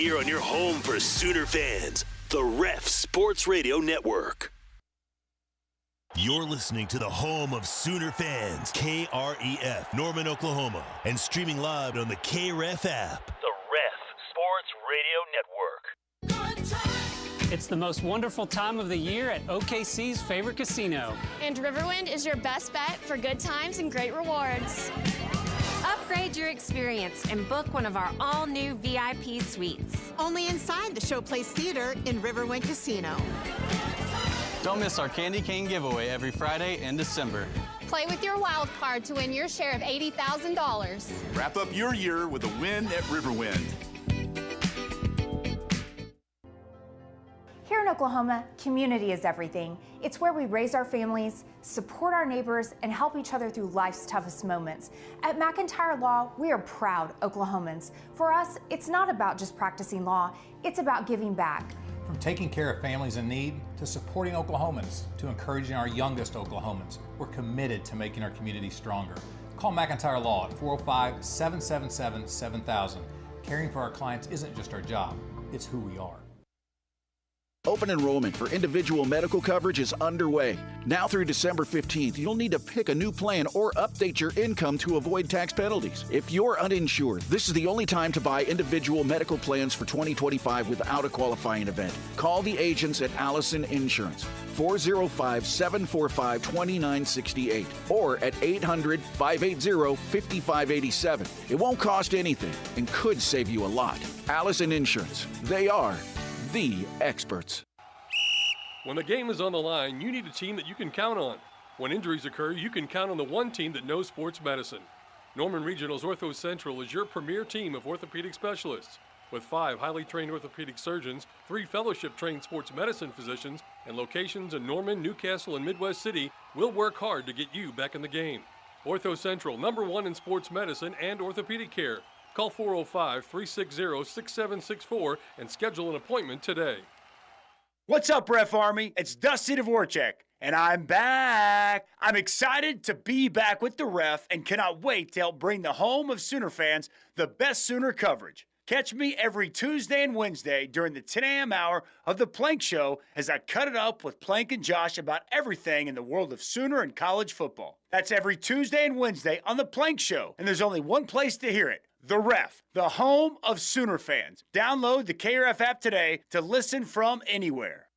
here on your home for Sooner fans, the Ref Sports Radio Network. You're listening to the home of Sooner fans, KREF, Norman, Oklahoma, and streaming live on the KREF app. The Ref Sports Radio Network. It's the most wonderful time of the year at OKC's favorite casino. And Riverwind is your best bet for good times and great rewards. Upgrade your experience and book one of our all-new VIP suites. Only inside the Showplace Theater in Riverwind Casino. Don't miss our Candy Cane giveaway every Friday in December. Play with your wild card to win your share of $80,000. Wrap up your year with a win at Riverwind. Here in Oklahoma, community is everything. It's where we raise our families, support our neighbors, and help each other through life's toughest moments. At McIntyre Law, we are proud Oklahomans. For us, it's not about just practicing law, it's about giving back. From taking care of families in need, to supporting Oklahomans, to encouraging our youngest Oklahomans, we're committed to making our community stronger. Call McIntyre Law at 405-777-7000. Caring for our clients isn't just our job, it's who we are. Open enrollment for individual medical coverage is underway. Now through December 15th, you'll need to pick a new plan or update your income to avoid tax penalties. If you're uninsured, this is the only time to buy individual medical plans for 2025 without a qualifying event. Call the agents at Allison Insurance, 405-745-2968, or at 800-580-5587. It won't cost anything and could save you a lot. Allison Insurance, they are the experts. When the game is on the line, you need a team that you can count on. When injuries occur, you can count on the one team that knows sports medicine. Norman Regional's Ortho Central is your premier team of orthopedic specialists. With 5 highly trained orthopedic surgeons, 3 fellowship-trained sports medicine physicians, and locations in Norman, Newcastle, and Midwest City, we'll work hard to get you back in the game. Ortho Central, #1 in sports medicine and orthopedic care. Call 405-360-6764 and schedule an appointment today. What's up, Ref Army? It's Dusty Dvorak, and I'm back. I'm excited to be back with the Ref and cannot wait to help bring the home of Sooner fans the best Sooner coverage. Catch me every Tuesday and Wednesday during the 10 a.m. hour of The Plank Show as I cut it up with Plank and Josh about everything in the world of Sooner and college football. That's every Tuesday and Wednesday on The Plank Show, and there's only one place to hear it. The Ref, the home of Sooner fans. Download the KRF app today to listen from anywhere.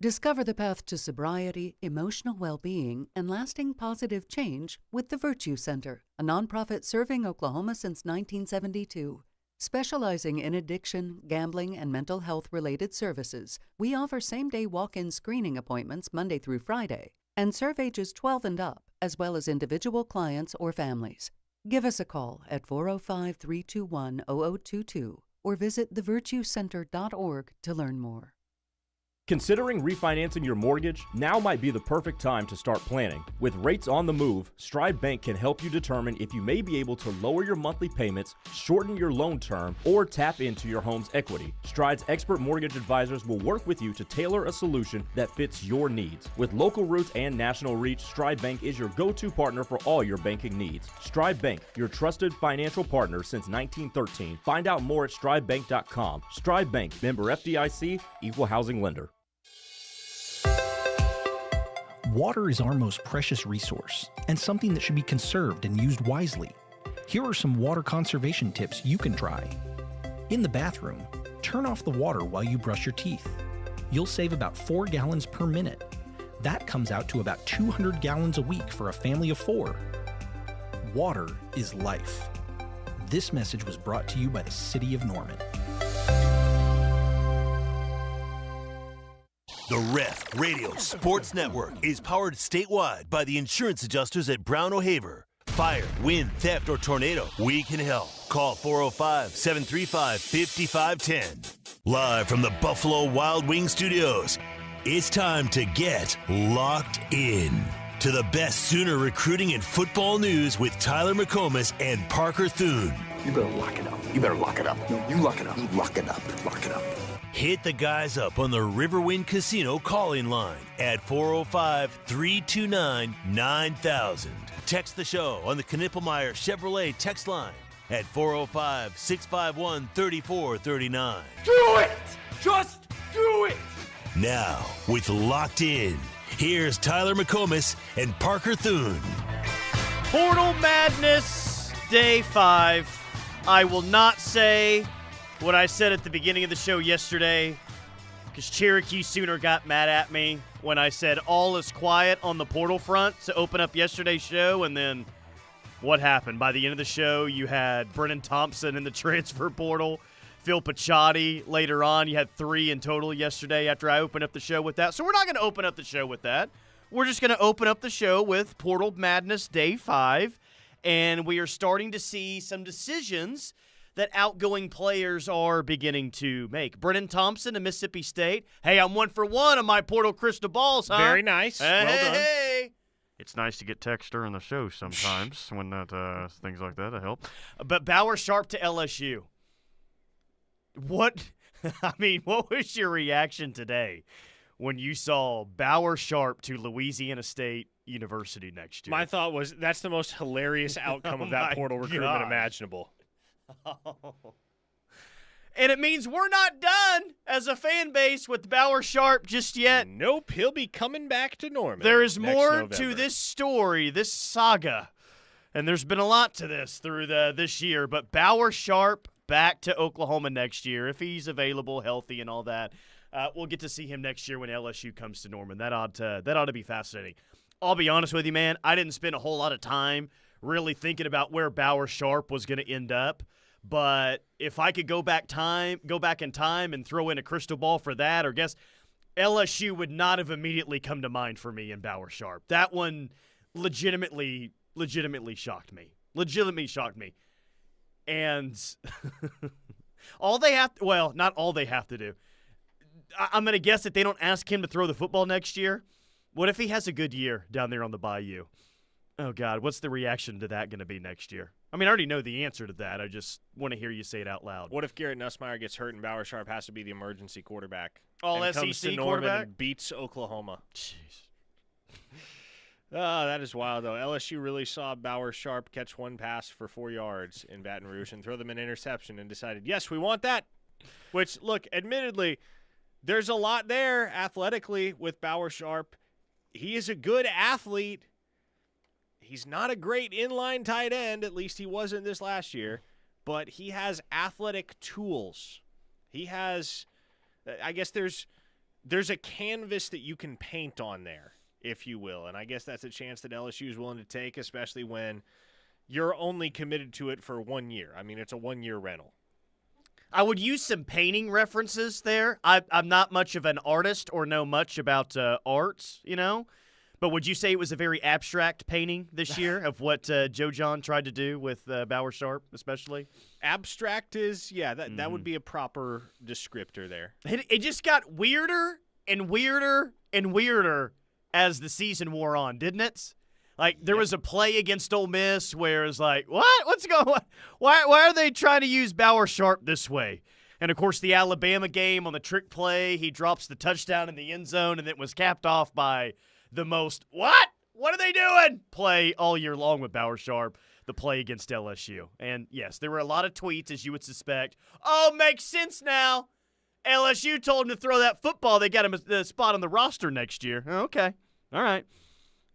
Discover the path to sobriety, emotional well-being, and lasting positive change with the Virtue Center, a nonprofit serving Oklahoma since 1972. Specializing in addiction, gambling, and mental health-related services, we offer same-day walk-in screening appointments Monday through Friday and serve ages 12 and up, as well as individual clients or families. Give us a call at 405-321-0022 or visit thevirtuecenter.org to learn more. Considering refinancing your mortgage? Now might be the perfect time to start planning. With rates on the move, Stride Bank can help you determine if you may be able to lower your monthly payments, shorten your loan term, or tap into your home's equity. Stride's expert mortgage advisors will work with you to tailor a solution that fits your needs. With local roots and national reach, Stride Bank is your go-to partner for all your banking needs. Stride Bank, your trusted financial partner since 1913. Find out more at stridebank.com. Stride Bank, member FDIC, equal housing lender. Water is our most precious resource and something that should be conserved and used wisely. Here are some water conservation tips you can try. In the bathroom, turn off the water while you brush your teeth. You'll save about 4 gallons per minute. That comes out to about 200 gallons a week for a family of 4. Water is life. This message was brought to you by the City of Norman. The Ref Radio Sports Network is powered statewide by the insurance adjusters at Brown O'Haver. Fire, wind, theft, or tornado, we can help. Call 405-735-5510. Live from the Buffalo Wild Wings Studios, it's time to get locked in to the best Sooner recruiting and football news with Tyler McComas and Parker Thune. You better lock it up. You better lock it up. No, you lock it up. You lock it up. Lock it up. Hit the guys up on the Riverwind Casino calling line at 405-329-9000. Text the show on the Knippelmeyer Chevrolet text line at 405-651-3439. Do it! Just do it! Now, with Locked In, here's Tyler McComas and Parker Thune. Portal Madness, Day 5. I will not say what I said at the beginning of the show yesterday because Cherokee Sooner got mad at me when I said all is quiet on the portal front to open up yesterday's show, and then what happened? By the end of the show, you had Brennan Thompson in the transfer portal, Phil Picciotti later on. You had 3 in total yesterday after I opened up the show with that. So we're not going to open up the show with that. We're just going to open up the show with Portal Madness Day 5, and we are starting to see some decisions that outgoing players are beginning to make. Brennan Thompson of Mississippi State. Hey, I'm 1 for 1 on my portal crystal balls, huh? Very nice. Hey, well done. Hey. It's nice to get text during the show sometimes when that things like that help. But Bauer Sharp to LSU. What? I mean, what was your reaction today when you saw Bauer Sharp to Louisiana State University next year? My thought was that's the most hilarious outcome of that portal recruitment imaginable. Oh. And it means we're not done as a fan base with Bauer Sharp just yet. Nope, he'll be coming back to Norman. There is next more November. to this story, this saga, and there's been a lot to this through this year. But Bauer Sharp back to Oklahoma next year if he's available, healthy, and all that. We'll get to see him next year when LSU comes to Norman. That ought to be fascinating. I'll be honest with you, man. I didn't spend a whole lot of time really thinking about where Bauer Sharp was going to end up. But if I could go back in time and throw in a crystal ball for that, or guess LSU would not have immediately come to mind for me in Bauer Sharp. That one legitimately shocked me. And all they have – well, not all they have to do. I'm going to guess that they don't ask him to throw the football next year. What if he has a good year down there on the Bayou? Oh, God, what's the reaction to that going to be next year? I mean, I already know the answer to that. I just want to hear you say it out loud. What if Garrett Nussmeier gets hurt and Bauer Sharp has to be the emergency quarterback? All and SEC comes to Norman quarterback? And beats Oklahoma. Jeez. Oh, that is wild, though. LSU really saw Bauer Sharp catch one pass for 4 yards in Baton Rouge and throw them an interception and decided, yes, we want that. Which, look, admittedly, there's a lot there athletically with Bauer Sharp. He is a good athlete. He's not a great inline tight end, at least he wasn't this last year, but he has athletic tools. He has, I guess there's a canvas that you can paint on there, if you will, and I guess that's a chance that LSU is willing to take, especially when you're only committed to it for 1 year. I mean, it's a 1-year rental. I would use some painting references there. I'm not much of an artist or know much about arts, you know. But would you say it was a very abstract painting this year of what Joe John tried to do with Bauer Sharp, especially? Abstract is, yeah, that would be a proper descriptor there. It just got weirder and weirder and weirder as the season wore on, didn't it? Like, there was a play against Ole Miss where it's like, what? What's going on? Why are they trying to use Bauer Sharp this way? And, of course, the Alabama game on the trick play, he drops the touchdown in the end zone, and it was capped off by the most, what are they doing? Play all year long with Bauer Sharp, the play against LSU. And, yes, there were a lot of tweets, as you would suspect. Oh, makes sense now. LSU told him to throw that football. They got him a spot on the roster next year. Oh, okay. All right.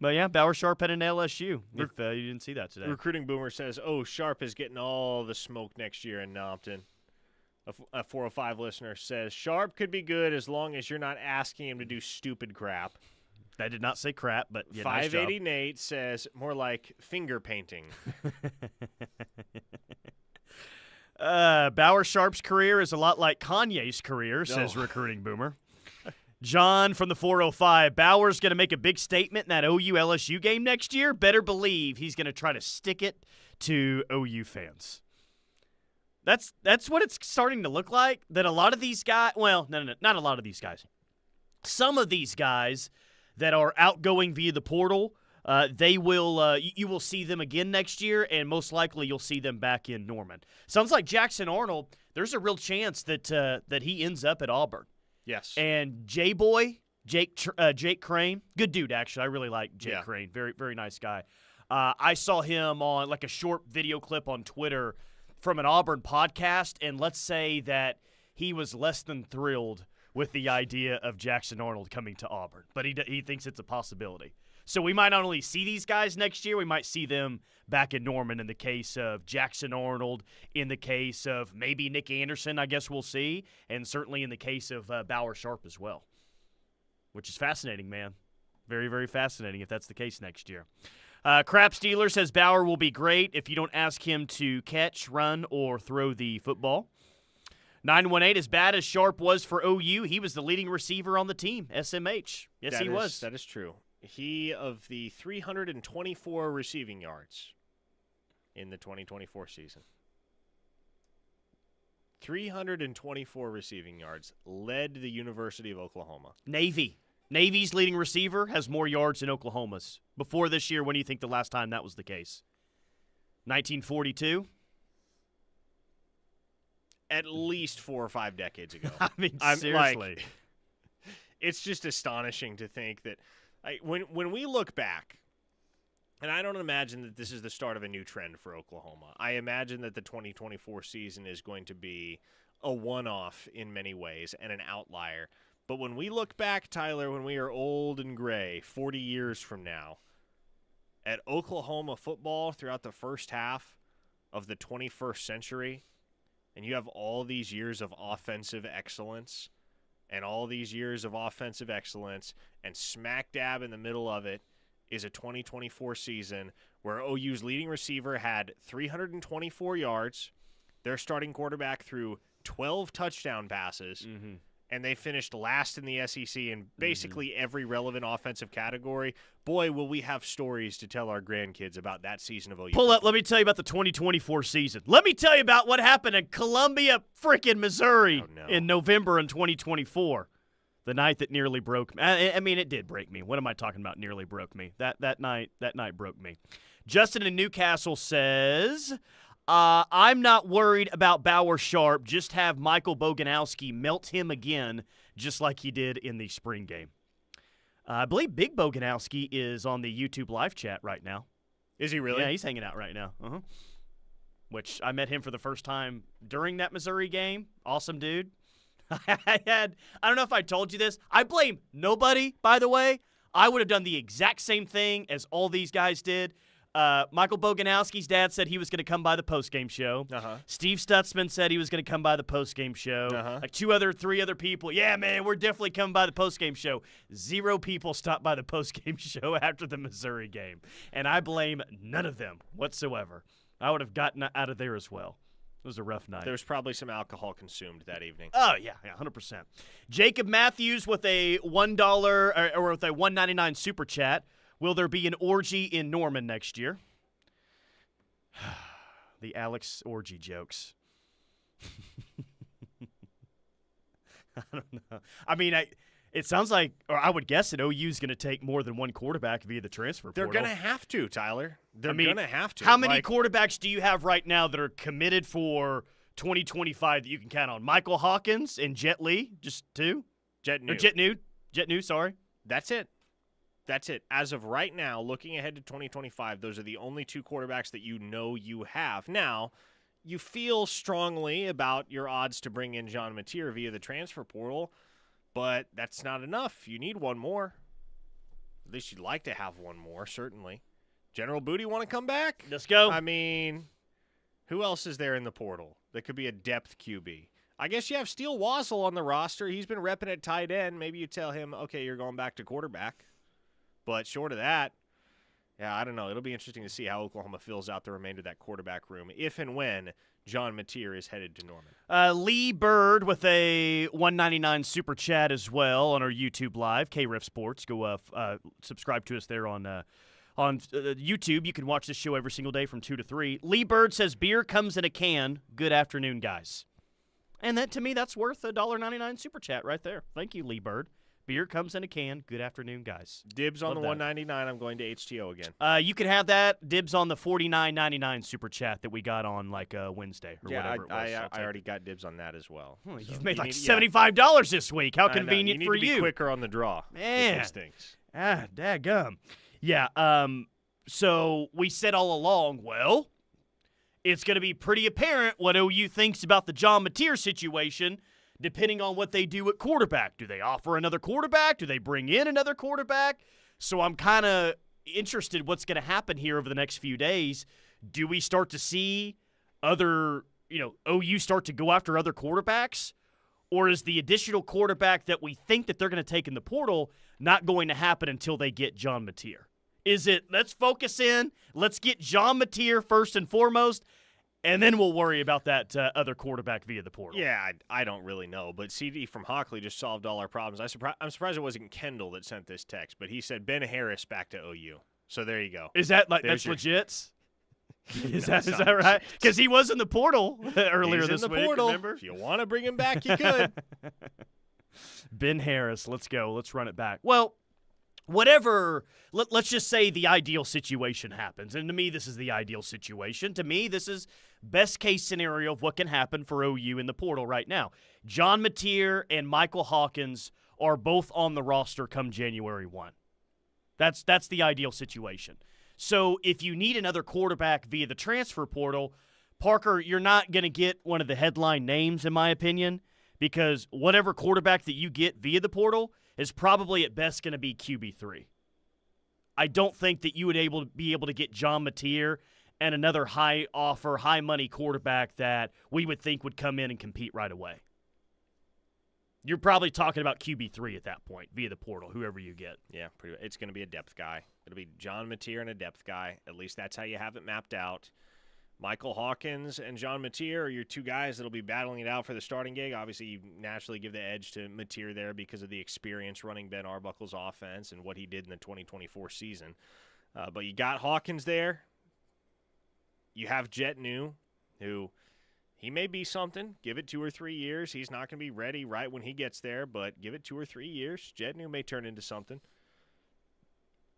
But, yeah, Bauer Sharp heading to LSU, if you didn't see that today. Recruiting Boomer says, Sharp is getting all the smoke next year in Nompton. A 405 listener says, Sharp could be good as long as you're not asking him to do stupid crap. I did not say crap, but yeah, 580 nice Nate says more like finger painting. Bauer Sharp's career is a lot like Kanye's career, says Recruiting Boomer. John from the 405, Bauer's going to make a big statement in that OU-LSU game next year. Better believe he's going to try to stick it to OU fans. That's what it's starting to look like, that a lot of these guys – well, no, not a lot of these guys. Some of these guys – that are outgoing via the portal, they will you will see them again next year, and most likely you'll see them back in Norman. Sounds like Jackson Arnold, there's a real chance that he ends up at Auburn. Yes. And J-Boy, Jake Crane, good dude, actually. I really like Jake Crane. Very, very nice guy. I saw him on like a short video clip on Twitter from an Auburn podcast, and let's say that he was less than thrilled with the idea of Jackson Arnold coming to Auburn, but he thinks it's a possibility. So we might not only see these guys next year, we might see them back in Norman in the case of Jackson Arnold, in the case of maybe Nick Anderson, I guess we'll see, and certainly in the case of Bauer Sharp as well, which is fascinating, man. Very, very fascinating if that's the case next year. Crap Steeler says Bauer will be great if you don't ask him to catch, run, or throw the football. 918, as bad as Sharp was for OU, he was the leading receiver on the team, SMH. Yes, he was. That is true. He, of the 324 receiving yards in the 2024 season, 324 receiving yards, led the University of Oklahoma. Navy's leading receiver has more yards than Oklahoma's. Before this year, when do you think the last time that was the case? 1942? At least 4 or 5 decades ago. I mean, seriously. It's just astonishing to think that when we look back, and I don't imagine that this is the start of a new trend for Oklahoma. I imagine that the 2024 season is going to be a one-off in many ways and an outlier. But when we look back, Tyler, when we are old and gray, 40 years from now, at Oklahoma football throughout the first half of the 21st century, and you have all these years of offensive excellence, and smack dab in the middle of it is a 2024 season where OU's leading receiver had 324 yards, their starting quarterback threw 12 touchdown passes, and they finished last in the SEC in basically every relevant offensive category. Boy, will we have stories to tell our grandkids about that season of OU. Pull up. Let me tell you about the 2024 season. Let me tell you about what happened in Columbia, frickin' Missouri in November in 2024. The night that nearly broke me. I mean, it did break me. What am I talking about? Nearly broke me. That night broke me. Justin in Newcastle says, I'm not worried about Bauer Sharp. Just have Michael Boganowski melt him again, just like he did in the spring game. I believe Big Boganowski is on the YouTube live chat right now. Is he really? Yeah, he's hanging out right now. Which I met him for the first time during that Missouri game. Awesome dude. I don't know if I told you this. I blame nobody, by the way. I would have done the exact same thing as all these guys did. Michael Boganowski's dad said he was going to come by the postgame show. Steve Stutzman said he was going to come by the postgame show. Like 3 other people. Yeah, man, we're definitely coming by the postgame show. 0 people stopped by the postgame show after the Missouri game. And I blame none of them whatsoever. I would have gotten out of there as well. It was a rough night. There was probably some alcohol consumed that evening. Oh, yeah, 100%. Jacob Matthews with a $1 or with a $1.99 super chat. Will there be an orgy in Norman next year? The Alex orgy jokes. I don't know. I mean, it sounds like, or I would guess that OU's going to take more than one quarterback via the transfer portal. They're going to have to, Tyler. They're going to have to. How many quarterbacks do you have right now that are committed for 2025 that you can count on? Michael Hawkins and Jet Lee, just 2? Jet New, sorry. That's it. As of right now, looking ahead to 2025, those are the only 2 quarterbacks that you know you have. Now, you feel strongly about your odds to bring in John Mateer via the transfer portal, but that's not enough. You need one more. At least you'd like to have one more, certainly. General Booty want to come back? Let's go. I mean, who else is there in the portal that could be a depth QB? I guess you have Steele Wassel on the roster. He's been repping at tight end. Maybe you tell him, okay, you're going back to quarterback. But short of that, yeah, I don't know. It'll be interesting to see how Oklahoma fills out the remainder of that quarterback room if and when John Mateer is headed to Norman. Lee Bird with a $1.99 super chat as well on our YouTube Live, KREF Sports. Go subscribe to us there on YouTube. You can watch this show every single day from 2 to 3. Lee Bird says, beer comes in a can. Good afternoon, guys. And that, to me, that's worth a $1.99 super chat right there. Thank you, Lee Bird. Beer comes in a can. Good afternoon, guys. Dibs on Love the that. $1.99. I'm going to HTO again. You can have that. Dibs on the $49.99 super chat that we got on Wednesday or whatever it was. I already got dibs on that as well. Oh, so you've made like $75 this week. How convenient for you. You need to be quicker on the draw. Man. With these things. Daggum. Yeah, so we said all along, well, it's going to be pretty apparent what OU thinks about the John Mateer situation, depending on what they do at quarterback. Do they offer another quarterback? Do they bring in another quarterback? So I'm kind of interested what's going to happen here over the next few days. Do we start to see other, OU start to go after other quarterbacks? Or is the additional quarterback that we think that they're going to take in the portal not going to happen until they get John Mateer? Is it, let's focus in, let's get John Mateer first and foremost, and then we'll worry about that other quarterback via the portal? Yeah, I don't really know, but CD from Hockley just solved all our problems. I'm surprised it wasn't Kendall that sent this text, but he said Ben Harris back to OU. So there you go. Is that that's legit? Is that right? Because he was in the portal earlier this week. Remember? If you want to bring him back, you could. Ben Harris, let's go. Let's run it back. Well, whatever, let's just say the ideal situation happens. And to me, this is the ideal situation. To me, this is best case scenario of what can happen for OU in the portal right now. John Mateer and Michael Hawkins are both on the roster come January 1. That's the ideal situation. So if you need another quarterback via the transfer portal, Parker, you're not going to get one of the headline names, in my opinion, because whatever quarterback that you get via the portal is probably at best going to be QB3. I don't think that you would be able to get John Mateer and another high offer, high money quarterback that we would think would come in and compete right away. You're probably talking about QB3 at that point via the portal, whoever you get. Yeah, it's going to be a depth guy. It'll be John Mateer and a depth guy. At least that's how you have it mapped out. Michael Hawkins and John Mateer are your two guys that'll be battling it out for the starting gig. Obviously, you naturally give the edge to Mateer there because of the experience running Ben Arbuckle's offense and what he did in the 2024 season. But you got Hawkins there. You have Jet New, who he may be something. Give it 2 or 3 years. He's not going to be ready right when he gets there, but give it 2 or 3 years. Jet New may turn into something.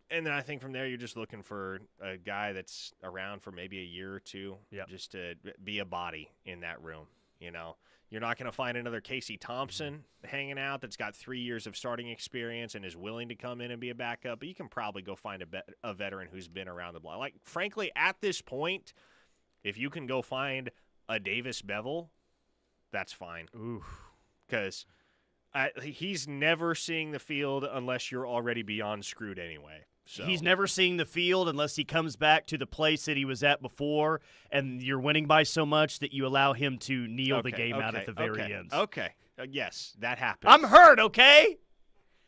And then I think from there you're just looking for a guy that's around for maybe a year or two, just to be a body in that room. You're not going to find another Casey Thompson hanging out that's got 3 years of starting experience and is willing to come in and be a backup, but you can probably go find a veteran who's been around the block. Like, frankly, at this point, if you can go find a Davis Bevel, that's fine. Because he's never seeing the field unless you're already beyond screwed anyway. So. He's never seeing the field unless he comes back to the place that he was at before, and you're winning by so much that you allow him to kneel the game out at the very end. Okay. Yes, that happened. I'm hurt, okay?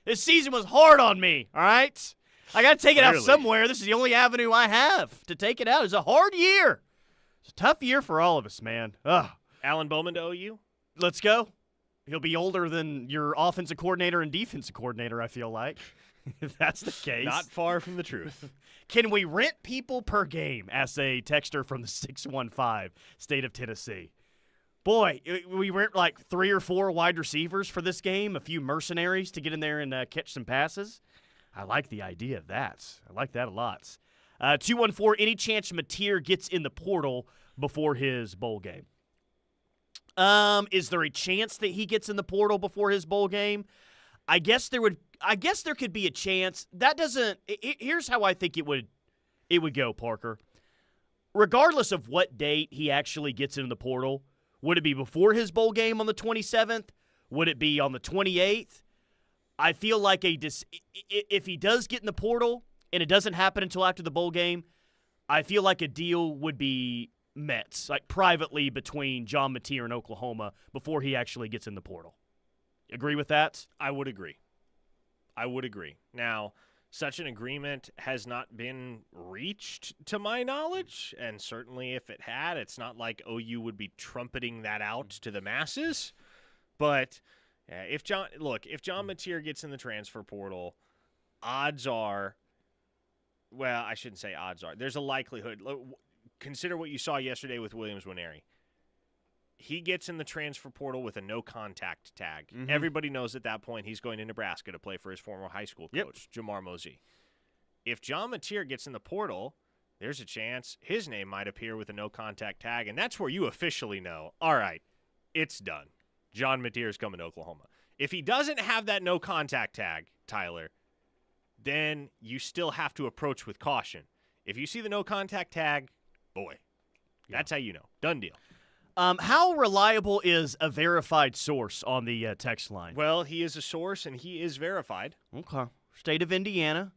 This season was hard on me, all right? I got to take it out somewhere. This is the only avenue I have to take it out. It's a hard year. It's a tough year for all of us, man. Ugh. Alan Bowman to OU? Let's go. He'll be older than your offensive coordinator and defensive coordinator, I feel like. If that's the case. Not far from the truth. Can we rent people per game? Asks a texter from the 615, state of Tennessee. Boy, we rent like 3 or 4 wide receivers for this game, a few mercenaries to get in there and catch some passes. I like the idea of that. I like that a lot. 214, any chance Mateer gets in the portal before his bowl game? Is there a chance that he gets in the portal before his bowl game? I guess there could be a chance. That doesn't. Here's how I think it would go, Parker. Regardless of what date he actually gets into the portal, would it be before his bowl game on the 27th? Would it be on the 28th? I feel like if he does get in the portal and it doesn't happen until after the bowl game, I feel like a deal would be met, like privately between John Mateer and Oklahoma before he actually gets in the portal. Agree with that? I would agree. Now, such an agreement has not been reached to my knowledge, and certainly if it had, it's not like OU would be trumpeting that out to the masses. But if John Mateer gets in the transfer portal, odds are, well, I shouldn't say odds are. There's a likelihood. Consider what you saw yesterday with Williams-Nwaneri. He gets in the transfer portal with a no-contact tag. Mm-hmm. Everybody knows at that point he's going to Nebraska to play for his former high school coach, Jamar Mosey. If John Mateer gets in the portal, there's a chance his name might appear with a no-contact tag, and that's where you officially know, all right, it's done. John Mateer's coming to Oklahoma. If he doesn't have that no-contact tag, Tyler, then you still have to approach with caution. If you see the no-contact tag, boy, That's how you know. Done deal. How reliable is a verified source on the text line? Well, he is a source, and he is verified. Okay. State of Indiana.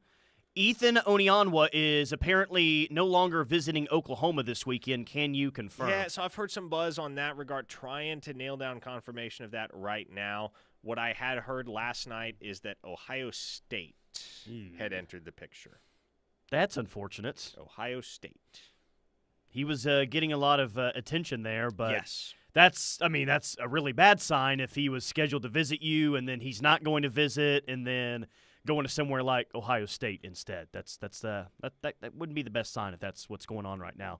Ethan Onyanwa is apparently no longer visiting Oklahoma this weekend. Can you confirm? Yeah, so I've heard some buzz on that regard, trying to nail down confirmation of that right now. What I had heard last night is that Ohio State had entered the picture. That's unfortunate. Ohio State. He was getting a lot of attention there, but yes. That's a really bad sign if he was scheduled to visit you and then he's not going to visit and then going to somewhere like Ohio State instead. That wouldn't be the best sign if that's what's going on right now.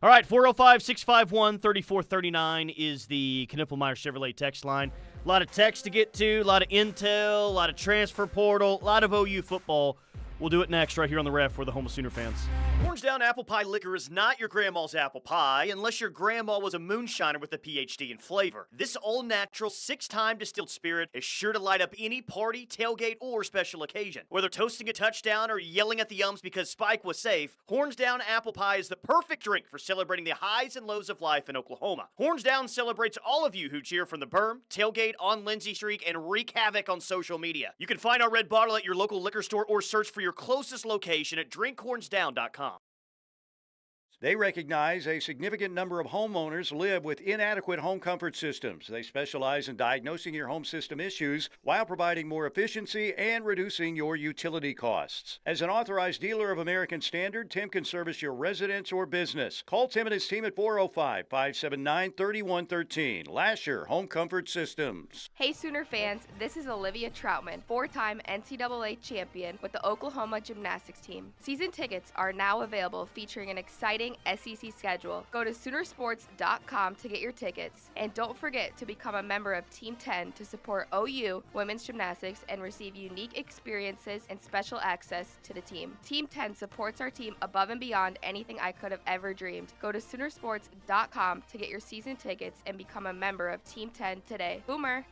All right, 405-651-3439 is the Knippelmeyer Chevrolet text line. A lot of text to get to, a lot of intel, a lot of transfer portal, a lot of OU football. We'll do it next right here on The Ref for the home of Sooner fans. Orange Down Apple Pie Liquor is not your grandma's apple pie unless your grandma was a moonshiner with a PhD in flavor. This all-natural, 6-time distilled spirit is sure to light up any party, tailgate, or special occasion. Whether toasting a touchdown or yelling at the umps because Spike was safe, Horns Down Apple Pie is the perfect drink for celebrating the highs and lows of life in Oklahoma. Horns Down celebrates all of you who cheer from the berm, tailgate, on Lindsay Street, and wreak havoc on social media. You can find our red bottle at your local liquor store or search for your closest location at drinkhornsdown.com. They recognize a significant number of homeowners live with inadequate home comfort systems. They specialize in diagnosing your home system issues while providing more efficiency and reducing your utility costs. As an authorized dealer of American Standard, Tim can service your residence or business. Call Tim and his team at 405-579-3113. Lasher Home Comfort Systems. Hey Sooner fans, this is Olivia Troutman, 4-time NCAA champion with the Oklahoma gymnastics team. Season tickets are now available featuring an exciting SEC schedule. Go to Soonersports.com to get your tickets. And don't forget to become a member of Team 10 to support OU women's gymnastics and receive unique experiences and special access to the team. Team 10 supports our team above and beyond anything I could have ever dreamed. Go to Soonersports.com to get your season tickets and become a member of Team 10 today. Boomer!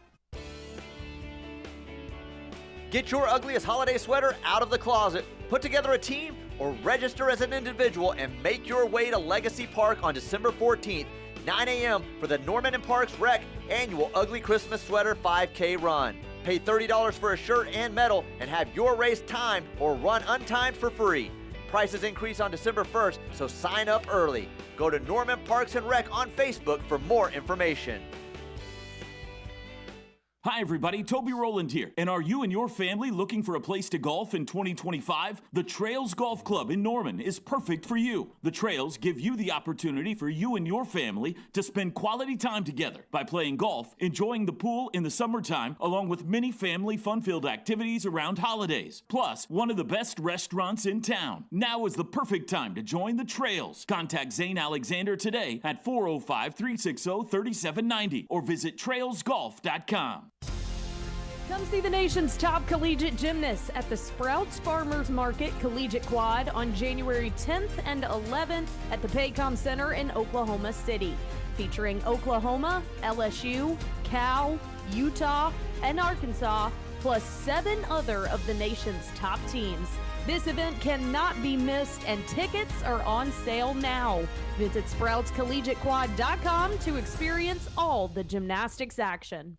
Get your ugliest holiday sweater out of the closet, put together a team, or register as an individual and make your way to Legacy Park on December 14th, 9 a.m. for the Norman and Parks Rec annual Ugly Christmas Sweater 5K run. Pay $30 for a shirt and medal and have your race timed or run untimed for free. Prices increase on December 1st, so sign up early. Go to Norman Parks and Rec on Facebook for more information. Hi everybody, Toby Rowland here. And are you and your family looking for a place to golf in 2025? The Trails Golf Club in Norman is perfect for you. The Trails give you the opportunity for you and your family to spend quality time together by playing golf, enjoying the pool in the summertime, along with many family fun-filled activities around holidays. Plus, one of the best restaurants in town. Now is the perfect time to join the Trails. Contact Zane Alexander today at 405-360-3790 or visit trailsgolf.com. Come see the nation's top collegiate gymnasts at the Sprouts Farmers Market Collegiate Quad on January 10th and 11th at the Paycom Center in Oklahoma City, featuring Oklahoma, LSU, Cal, Utah, and Arkansas, plus 7 other of the nation's top teams. This event cannot be missed, and tickets are on sale now. Visit SproutsCollegiateQuad.com to experience all the gymnastics action.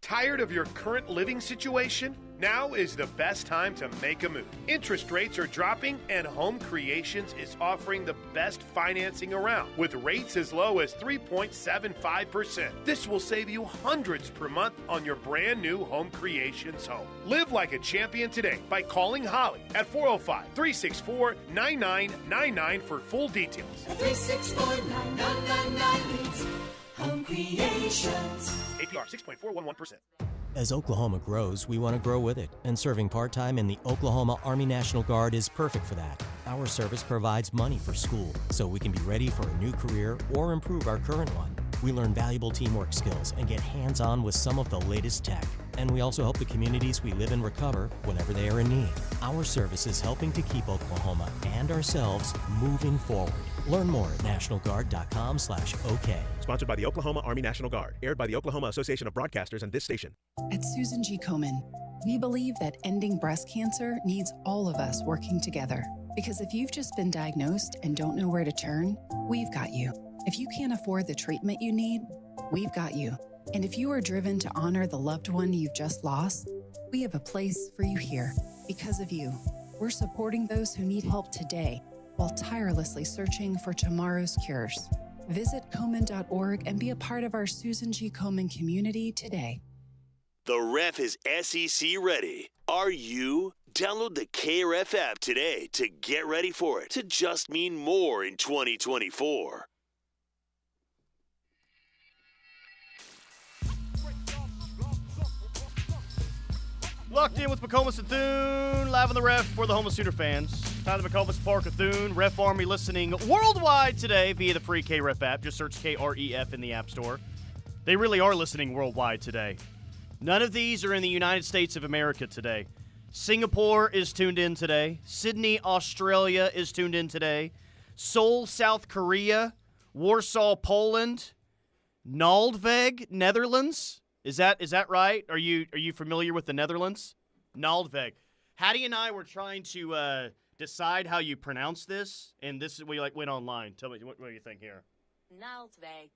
Tired of your current living situation? Now is the best time to make a move. Interest rates are dropping, and Home Creations is offering the best financing around with rates as low as 3.75%. This will save you hundreds per month on your brand new Home Creations home. Live like a champion today by calling Holly at 405-364-9999 for full details. 364-9999 Home Creations. APR 6.411%. As Oklahoma grows, we want to grow with it, and serving part-time in the Oklahoma Army National Guard is perfect for that. Our service provides money for school, so we can be ready for a new career or improve our current one. We learn valuable teamwork skills and get hands-on with some of the latest tech. And we also help the communities we live in recover whenever they are in need. Our service is helping to keep Oklahoma and ourselves moving forward. Learn more at nationalguard.com/OK. Sponsored by the Oklahoma Army National Guard. Aired by the Oklahoma Association of Broadcasters and this station. At Susan G. Komen, we believe that ending breast cancer needs all of us working together. Because if you've just been diagnosed and don't know where to turn, we've got you. If you can't afford the treatment you need, we've got you. And if you are driven to honor the loved one you've just lost, we have a place for you here. Because of you, we're supporting those who need help today while tirelessly searching for tomorrow's cures. Visit Komen.org and be a part of our Susan G. Komen community today. The Ref is SEC ready. Are you? Download the KRF app today to get ready for it to just mean more in 2024. Locked in with McComas and Thune, live on the Ref for the Houma Sooner fans. Time to McComas Park of Thune. Ref Army listening worldwide today via the free KRF app. Just search KREF in the App Store. They really are listening worldwide today. None of these are in the United States of America today. Singapore is tuned in today. Sydney, Australia is tuned in today. Seoul, South Korea. Warsaw, Poland. Naaldweg, Netherlands. Is that right? Are you familiar with the Netherlands? Naaldweg. Hattie and I were trying to decide how you pronounce this, and this is we went online. Tell me what do you think here? Naaldweg.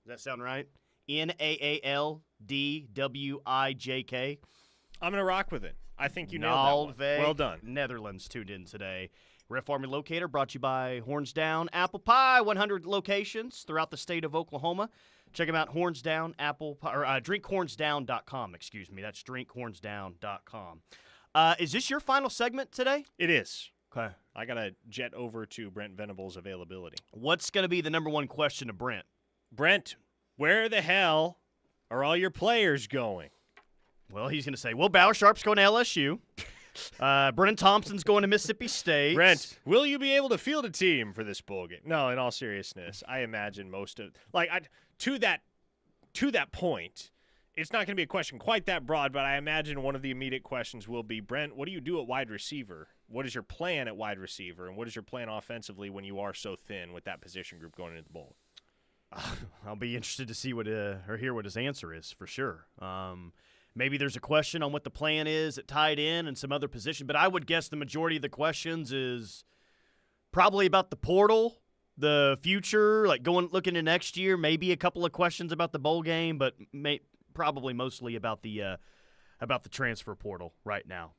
Does that sound right? Naaldwijk. I'm gonna rock with it. I think you nailed that one. Well done. Netherlands tuned in today. Ref Army Locator brought to you by Hornsdown Apple Pie. 100 locations throughout the state of Oklahoma. Check them out, Hornsdown Apple Pie, or drinkhornsdown.com. Excuse me, that's drinkhornsdown.com. Is this your final segment today? It is. Okay. I gotta jet over to Brent Venables' availability. What's gonna be the number one question to Brent? Brent, where the hell are all your players going? Well, he's gonna say, well, Bauer Sharp's going to LSU. Brennan Thompson's going to Mississippi State. Brent, will you be able to field a team for this bowl game? No, in all seriousness, I imagine most of to that point, it's not going to be a question quite that broad, but I imagine one of the immediate questions will be, Brent, what do you do at wide receiver? What is your plan at wide receiver, and what is your plan offensively when you are so thin with that position group going into the bowl? I'll be interested to see or hear what his answer is for sure. Maybe there's a question on what the plan is at tight end and some other position, but I would guess the majority of the questions is probably about the portal, the future, looking to next year. Maybe a couple of questions about the bowl game, but probably mostly about the transfer portal right now.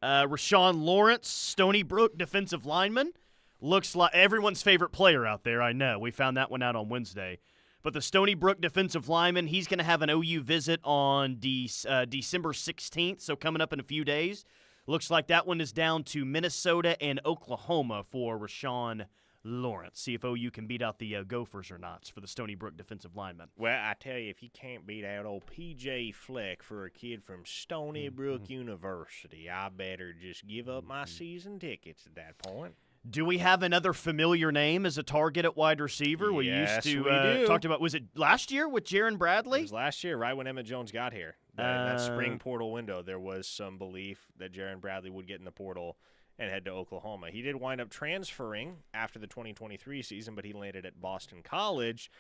Rashawn Lawrence, Stony Brook defensive lineman, looks like everyone's favorite player out there. I know we found that one out on Wednesday. But the Stony Brook defensive lineman, he's going to have an OU visit on December 16th, so coming up in a few days. Looks like that one is down to Minnesota and Oklahoma for Rashawn Lawrence. See if OU can beat out the Gophers or not for the Stony Brook defensive lineman. Well, I tell you, if you can't beat out old P.J. Fleck for a kid from Stony Brook University, I better just give up my season tickets at that point. Do we have another familiar name as a target at wide receiver? We used to talked about, was it last year with Jaron Bradley? It was last year, right when Emmett Jones got here. That spring portal window, there was some belief that Jaron Bradley would get in the portal and head to Oklahoma. He did wind up transferring after the 2023 season, but he landed at Boston College.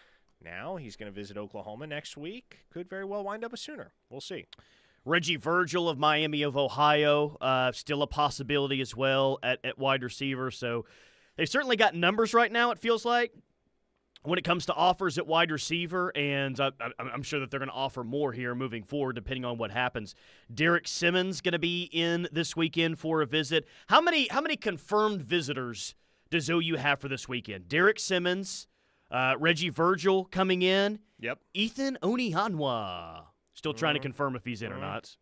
Now he's going to visit Oklahoma next week. Could very well wind up a Sooner. We'll see. Reggie Virgil of Miami of Ohio, still a possibility as well at wide receiver. So they've certainly got numbers right now, it feels like, when it comes to offers at wide receiver, and I'm sure that they're going to offer more here moving forward depending on what happens. Derek Simmons going to be in this weekend for a visit. How many confirmed visitors does OU have for this weekend? Derek Simmons, Reggie Virgil coming in. Yep. Ethan Onihanwa. Still trying to confirm if he's in or not.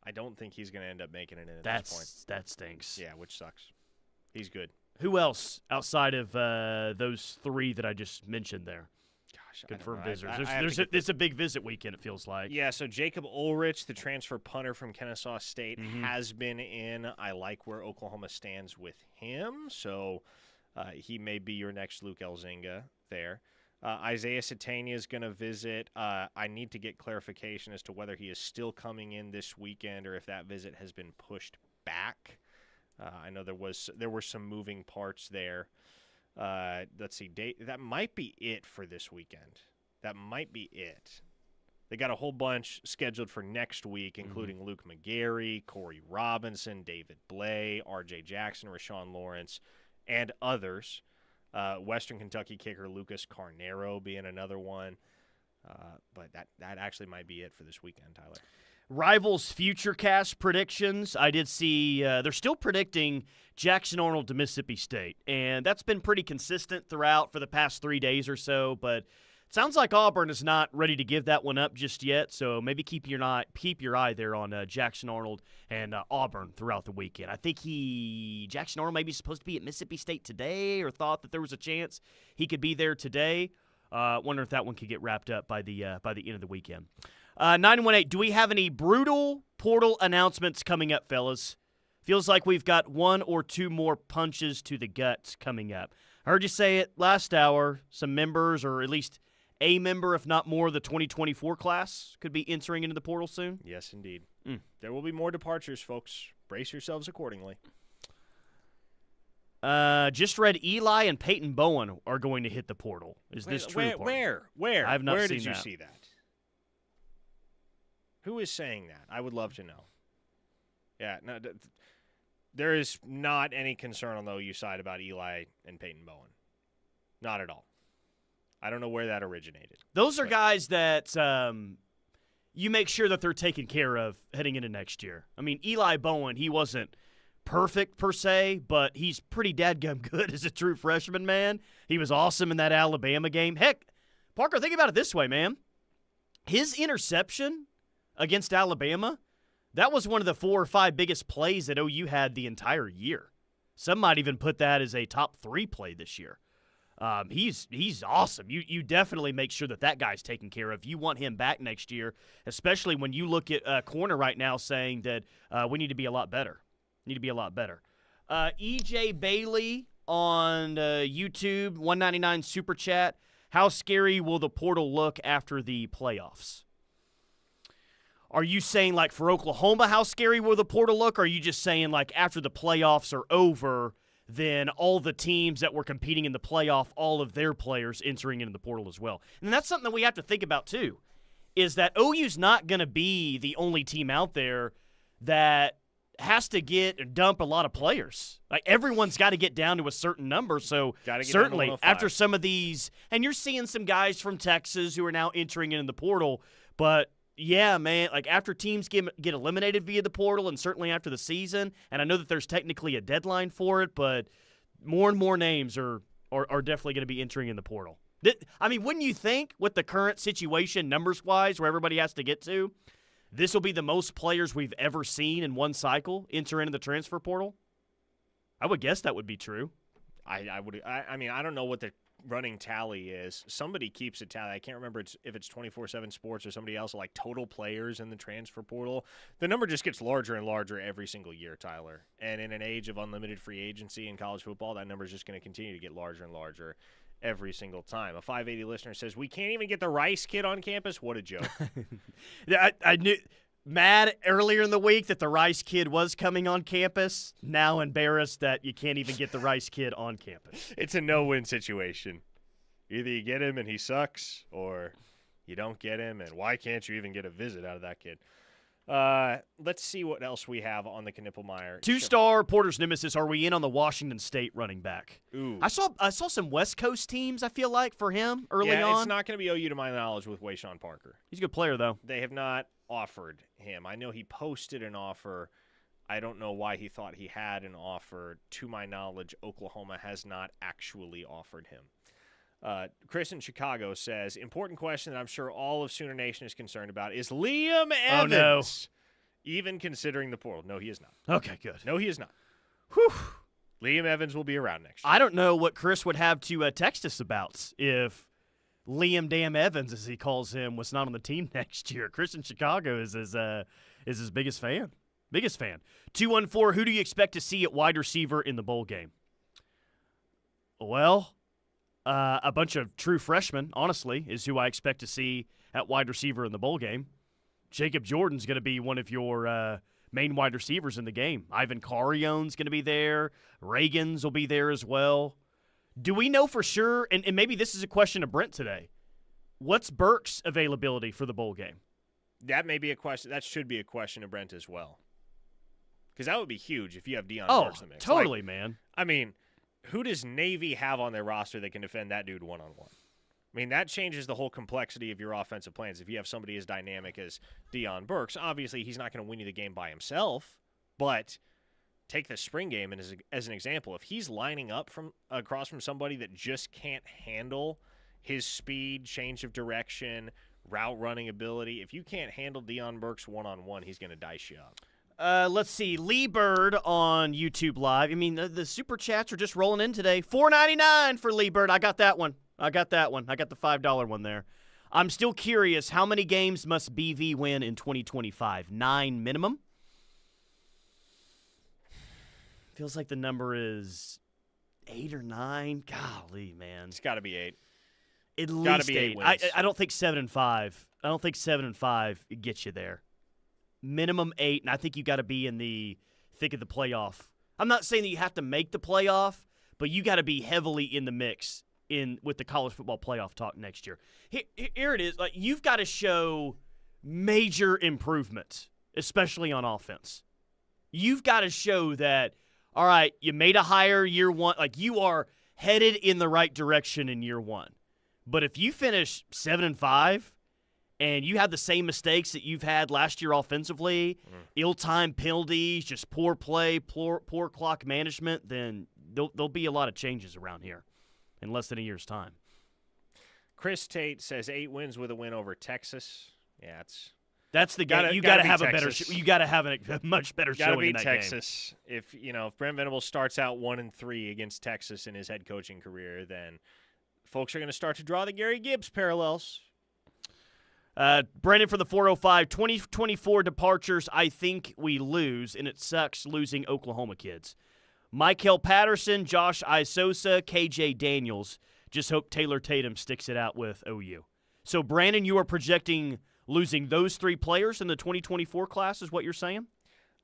I don't think he's going to end up making it in at this point. That stinks. Yeah, which sucks. He's good. Who else outside of those three that I just mentioned there? Gosh, confirmed visitors. It's a big visit weekend, it feels like. Yeah, so Jacob Ulrich, the transfer punter from Kennesaw State, has been in. I like where Oklahoma stands with him, so he may be your next Luke Elzinga there. Isaiah Satania is going to visit. I need to get clarification as to whether he is still coming in this weekend or if that visit has been pushed back. I know there were some moving parts there. Let's see. That might be it for this weekend. That might be it. They got a whole bunch scheduled for next week, including Luke McGarry, Corey Robinson, David Blay, R.J. Jackson, Rashawn Lawrence, and others. Western Kentucky kicker Lucas Carnero being another one. But that actually might be it for this weekend, Tyler. Rivals Futurecast predictions. I did see they're still predicting Jackson Arnold to Mississippi State, and that's been pretty consistent throughout for the past 3 days or so, but it sounds like Auburn is not ready to give that one up just yet, so maybe keep your eye there on Jackson Arnold and Auburn throughout the weekend. I think Jackson Arnold may be supposed to be at Mississippi State today, or thought that there was a chance he could be there today. Wonder if that one could get wrapped up by the end of the weekend. 918, do we have any brutal portal announcements coming up, fellas? Feels like we've got 1 or 2 more punches to the guts coming up. I heard you say it last hour. Some members, or at least a member, if not more, of the 2024 class could be entering into the portal soon. Yes, indeed. There will be more departures, folks. Brace yourselves accordingly. Just read Eli and Peyton Bowen are going to hit the portal. Is this true? Where? I have not Where seen did you that. see that? Who is saying that? I would love to know. Yeah, no, there is not any concern on the OU side about Eli and Peyton Bowen. Not at all. I don't know where that originated. Those are guys that you make sure that they're taken care of heading into next year. I mean, Eli Bowen, he wasn't perfect per se, but he's pretty dadgum good as a true freshman, man. He was awesome in that Alabama game. Heck, Parker, think about it this way, man. His interception against Alabama, that was one of the 4 or 5 biggest plays that OU had the entire year. Some might even put that as a top 3 play this year. He's awesome. You definitely make sure that guy's taken care of. You want him back next year, especially when you look at corner right now saying that we need to be a lot better. EJ Bailey on YouTube, 199 Super Chat. How scary will the portal look after the playoffs? Are you saying, like, for Oklahoma, how scary will the portal look? Or are you just saying, like, after the playoffs are over, then all the teams that were competing in the playoff, all of their players entering into the portal as well? And that's something that we have to think about, too, is that OU's not going to be the only team out there that has to get and dump a lot of players. Like, everyone's got to get down to a certain number. So certainly after some of these, and you're seeing some guys from Texas who are now entering into the portal, but yeah, man, like after teams get eliminated via the portal and certainly after the season, and I know that there's technically a deadline for it, but more and more names are definitely going to be entering in the portal. I mean, wouldn't you think with the current situation numbers-wise where everybody has to get to, this will be the most players we've ever seen in one cycle enter into the transfer portal? I would guess that would be true. I mean, I don't know what the running tally is. Somebody keeps a tally. I can't remember if it's 24/7 Sports or somebody else, like total players in the transfer portal. The number just gets larger and larger every single year, Tyler. And in an age of unlimited free agency in college football, that number is just going to continue to get larger and larger every single time. A 580 listener says, we can't even get the Rice kid on campus? What a joke. Yeah, I knew mad earlier in the week that the Rice kid was coming on campus. Now embarrassed that you can't even get the Rice kid on campus. It's a no-win situation. Either you get him and he sucks, or you don't get him, and why can't you even get a visit out of that kid? Let's see what else we have on the Knippelmeyer. 2-star Porter's nemesis. Are we in on the Washington State running back? Ooh. I saw some West Coast teams, I feel like, for him early on. It's not going to be OU to my knowledge with Wayshawn Parker. He's a good player, though. They have not offered him. I know he posted an offer. I don't know why he thought he had an offer. To my knowledge, Oklahoma has not actually offered him. Chris in Chicago says, important question that I'm sure all of Sooner Nation is concerned about is Liam Evans even considering the portal? No, he is not. Okay, good. No, he is not. Whew. Liam Evans will be around next year. I don't know what Chris would have to text us about if Liam Damn Evans, as he calls him, was not on the team next year. Chris in Chicago is his biggest fan. 214, who do you expect to see at wide receiver in the bowl game? Well, a bunch of true freshmen, honestly, is who I expect to see at wide receiver in the bowl game. Jacob Jordan's going to be one of your main wide receivers in the game. Ivan Carrion's going to be there. Reagan's will be there as well. Do we know for sure, and maybe this is a question to Brent today, what's Burke's availability for the bowl game? That may be a question. That should be a question to Brent as well. Because that would be huge if you have Deion Burks in the mix. Totally, man. I mean, who does Navy have on their roster that can defend that dude one-on-one? I mean, that changes the whole complexity of your offensive plans. If you have somebody as dynamic as Deion Burks, obviously he's not going to win you the game by himself, but take the spring game and as an example. If he's lining up across from somebody that just can't handle his speed, change of direction, route running ability, if you can't handle Deion Burks one-on-one, he's going to dice you up. Let's see. Lee Bird on YouTube Live. I mean, the super chats are just rolling in today. $4.99 for Lee Bird. I got that one. I got the $5 one there. I'm still curious, how many games must BV win in 2025? 9 minimum? Feels like the number is 8 or 9. Golly, man. It's got to be 8. At least 8. I don't think 7 and 5. I don't think 7 and 5 gets you there. Minimum 8, and I think you got to be in the thick of the playoff. I'm not saying that you have to make the playoff, but you got to be heavily in the mix with the college football playoff talk next year. Here it is. Like, you've got to show major improvement, especially on offense. You've got to show that, all right, you made a hire year one. Like, you are headed in the right direction in year one. But if you finish 7 and 5, and you have the same mistakes that you've had last year offensively, ill-timed penalties, just poor play, poor clock management, then there'll be a lot of changes around here in less than a year's time. Chris Tate says 8 wins with a win over Texas. Yeah, that's the game. You got to have a better. You got to have a much better showing in that Texas. Game. If Brent Venables starts out 1-3 against Texas in his head coaching career, then folks are going to start to draw the Gary Gibbs parallels. Brandon for the 405, 2024 departures, I think we lose, and it sucks losing Oklahoma kids. Michael Patterson, Josh Isosa, KJ Daniels. Just hope Taylor Tatum sticks it out with OU. So, Brandon, you are projecting losing those 3 players in the 2024 class is what you're saying?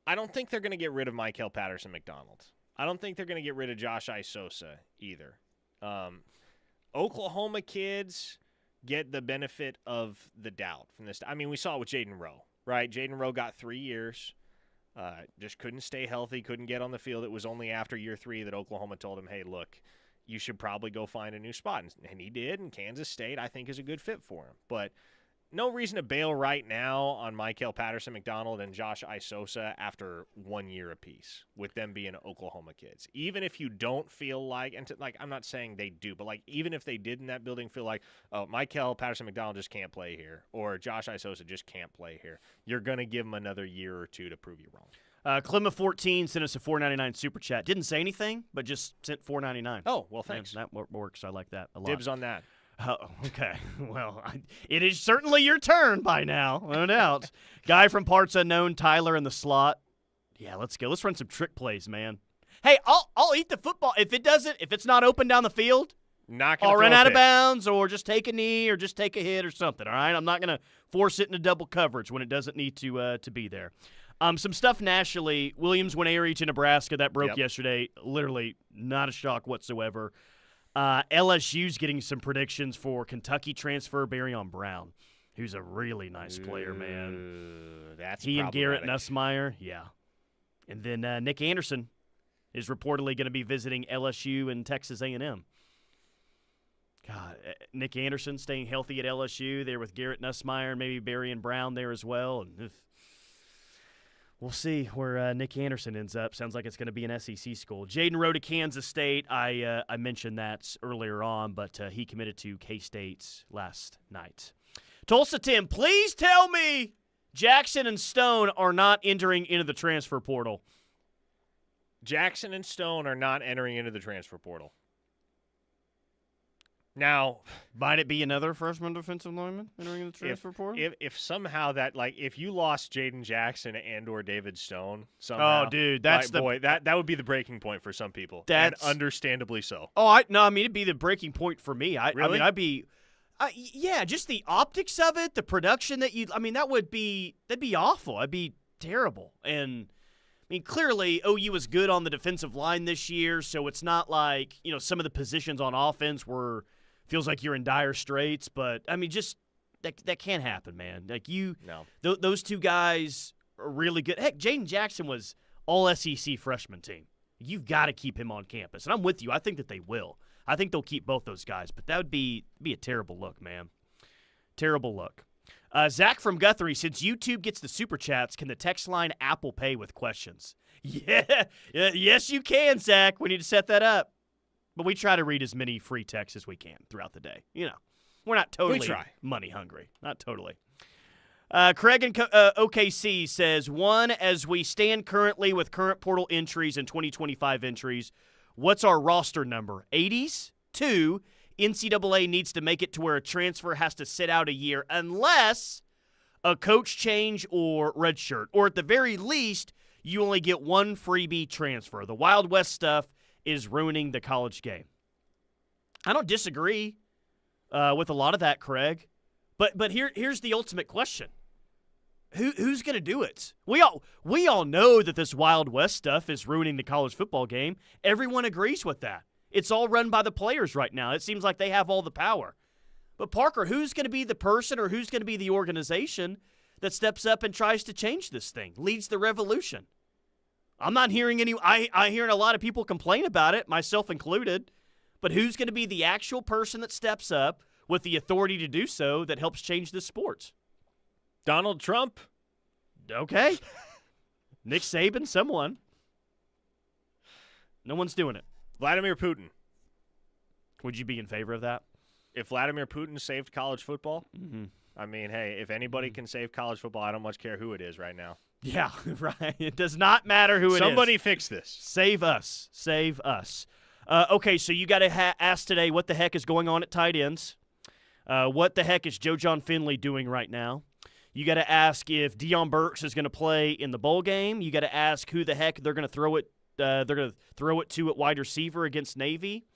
I don't think they're going to get rid of Michael Patterson McDonald. I don't think they're going to get rid of Josh Isosa either. Oklahoma kids get the benefit of the doubt from this. I mean, we saw it with Jaden Rowe, right? Jaden Rowe got 3 years, just couldn't stay healthy, couldn't get on the field. It was only after year 3 that Oklahoma told him, hey, look, you should probably go find a new spot. And he did, and Kansas State, I think, is a good fit for him. But no reason to bail right now on Michael Patterson McDonald and Josh Isosa after 1 year apiece, with them being Oklahoma kids. Even if you don't feel like, I'm not saying they do, but even if they did in that building feel like, oh, Michael Patterson McDonald just can't play here, or Josh Isosa just can't play here, you're going to give them another year or 2 to prove you wrong. Clemma14 sent us a $4.99 super chat. Didn't say anything, but just sent $4.99. Oh, well, thanks. That works. I like that a lot. Dibs on that. Oh, okay. Well, it is certainly your turn by now, no doubt. Guy from Parts Unknown, Tyler in the slot. Yeah, let's go. Let's run some trick plays, man. Hey, I'll eat the football if it's not open down the field. I'll run out of bounds, or just take a knee, or just take a hit, or something. All right, I'm not gonna force it into double coverage when it doesn't need to be there. Some stuff nationally. Williams went Erie to Nebraska. That broke yesterday. Literally not a shock whatsoever. LSU's getting some predictions for Kentucky transfer Barryon Brown, who's a really nice player, man. That's he and Garrett Nussmeier, yeah. And then Nick Anderson is reportedly going to be visiting LSU and Texas A&M. God, Nick Anderson staying healthy at LSU there with Garrett Nussmeier and maybe Barryon Brown there as well. And we'll see where Nick Anderson ends up. Sounds like it's going to be an SEC school. Jaden Rowe to Kansas State. I mentioned that earlier on, but he committed to K-State last night. Tulsa Tim, please tell me Jackson and Stone are not entering into the transfer portal. Jackson and Stone are not entering into the transfer portal. Now, might it be another freshman defensive lineman entering the transfer portal? If somehow if you lost Jaden Jackson and or David Stone somehow, oh dude, that would be the breaking point for some people. That's and understandably so. Oh, it'd be the breaking point for me. Really? I'd be, yeah, just the optics of it, the production that'd be awful. It'd be terrible. And mean, clearly OU was good on the defensive line this year, so it's not like, some of the positions on offense feels like you're in dire straits. But, I mean, just that can't happen, man. Like, those two guys are really good. Heck, Jaden Jackson was all-SEC freshman team. You've got to keep him on campus. And I'm with you. I think that they will. I think they'll keep both those guys. But that would be a terrible look, man. Terrible look. Zach from Guthrie, since YouTube gets the super chats, can the text line Apple Pay with questions? Yeah. Yes, you can, Zach. We need to set that up. But we try to read as many free texts as we can throughout the day. We're not totally money hungry. Not totally. Craig in OKC says, 1, as we stand currently with current portal entries and 2025 entries, what's our roster number? 80s? 2, NCAA needs to make it to where a transfer has to sit out a year unless a coach change or redshirt. Or at the very least, you only get one freebie transfer. The Wild West stuff is ruining the college game. I don't disagree with a lot of that, Craig. But here's the ultimate question. Who's going to do it? We all know that this Wild West stuff is ruining the college football game. Everyone agrees with that. It's all run by the players right now. It seems like they have all the power. But Parker, who's going to be the person or who's going to be the organization that steps up and tries to change this thing, leads the revolution? I'm not hearing I hear a lot of people complain about it, myself included. But who's going to be the actual person that steps up with the authority to do so that helps change this sport? Donald Trump. Okay. Nick Saban, someone. No one's doing it. Vladimir Putin. Would you be in favor of that? If Vladimir Putin saved college football, I mean, hey, if anybody can save college football, I don't much care who it is right now. Yeah, right. It does not matter who it is. Somebody fix this. Save us. Save us. Okay, so you got to ask today what the heck is going on at tight ends. What the heck is Joe John Finley doing right now? You got to ask if Deion Burks is going to play in the bowl game. You got to ask who the heck they're going to throw it. They're going to throw it to at wide receiver against Navy.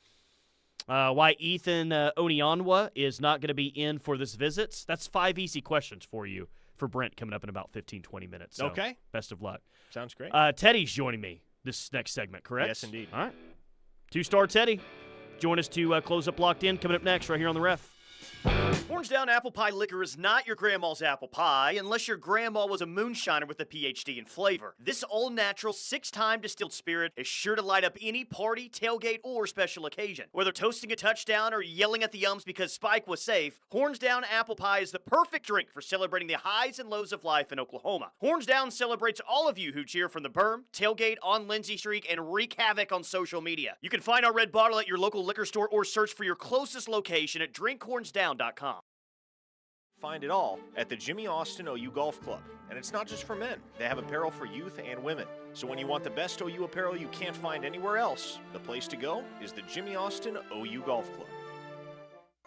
Why Ethan Onionwa is not going to be in for this visit. That's 5 easy questions for you for Brent coming up in about 15, 20 minutes. So okay. Best of luck. Sounds great. Teddy's joining me this next segment, correct? Yes, indeed. All right. 2-star Teddy. Join us to close up Locked In coming up next right here on the Ref. Orange Down Apple Pie Liquor is not your grandma's apple pie unless your grandma was a moonshiner with a PhD in flavor. This all-natural, 6-time distilled spirit is sure to light up any party, tailgate, or special occasion. Whether toasting a touchdown or yelling at the yums because Spike was safe, Horns Down Apple Pie is the perfect drink for celebrating the highs and lows of life in Oklahoma. Horns Down celebrates all of you who cheer from the berm, tailgate, on Lindsay Streak, and wreak havoc on social media. You can find our red bottle at your local liquor store or search for your closest location at drinkhornsdown.com. Find it all at the Jimmy Austin OU Golf Club. And it's not just for men. They have apparel for youth and women. So when you want the best OU apparel you can't find anywhere else, the place to go is the Jimmy Austin OU Golf Club.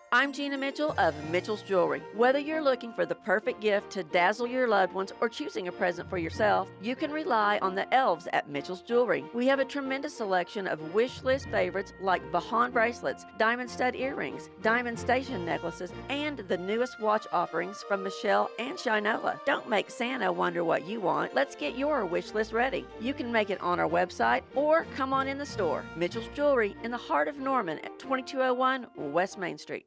I'm Gina Mitchell of Mitchell's Jewelry. Whether you're looking for the perfect gift to dazzle your loved ones or choosing a present for yourself, you can rely on the elves at Mitchell's Jewelry. We have a tremendous selection of wish list favorites like Vahan bracelets, diamond stud earrings, diamond station necklaces, and the newest watch offerings from Michelle and Shinola. Don't make Santa wonder what you want. Let's get your wish list ready. You can make it on our website or come on in the store. Mitchell's Jewelry in the heart of Norman at 2201 West Main Street.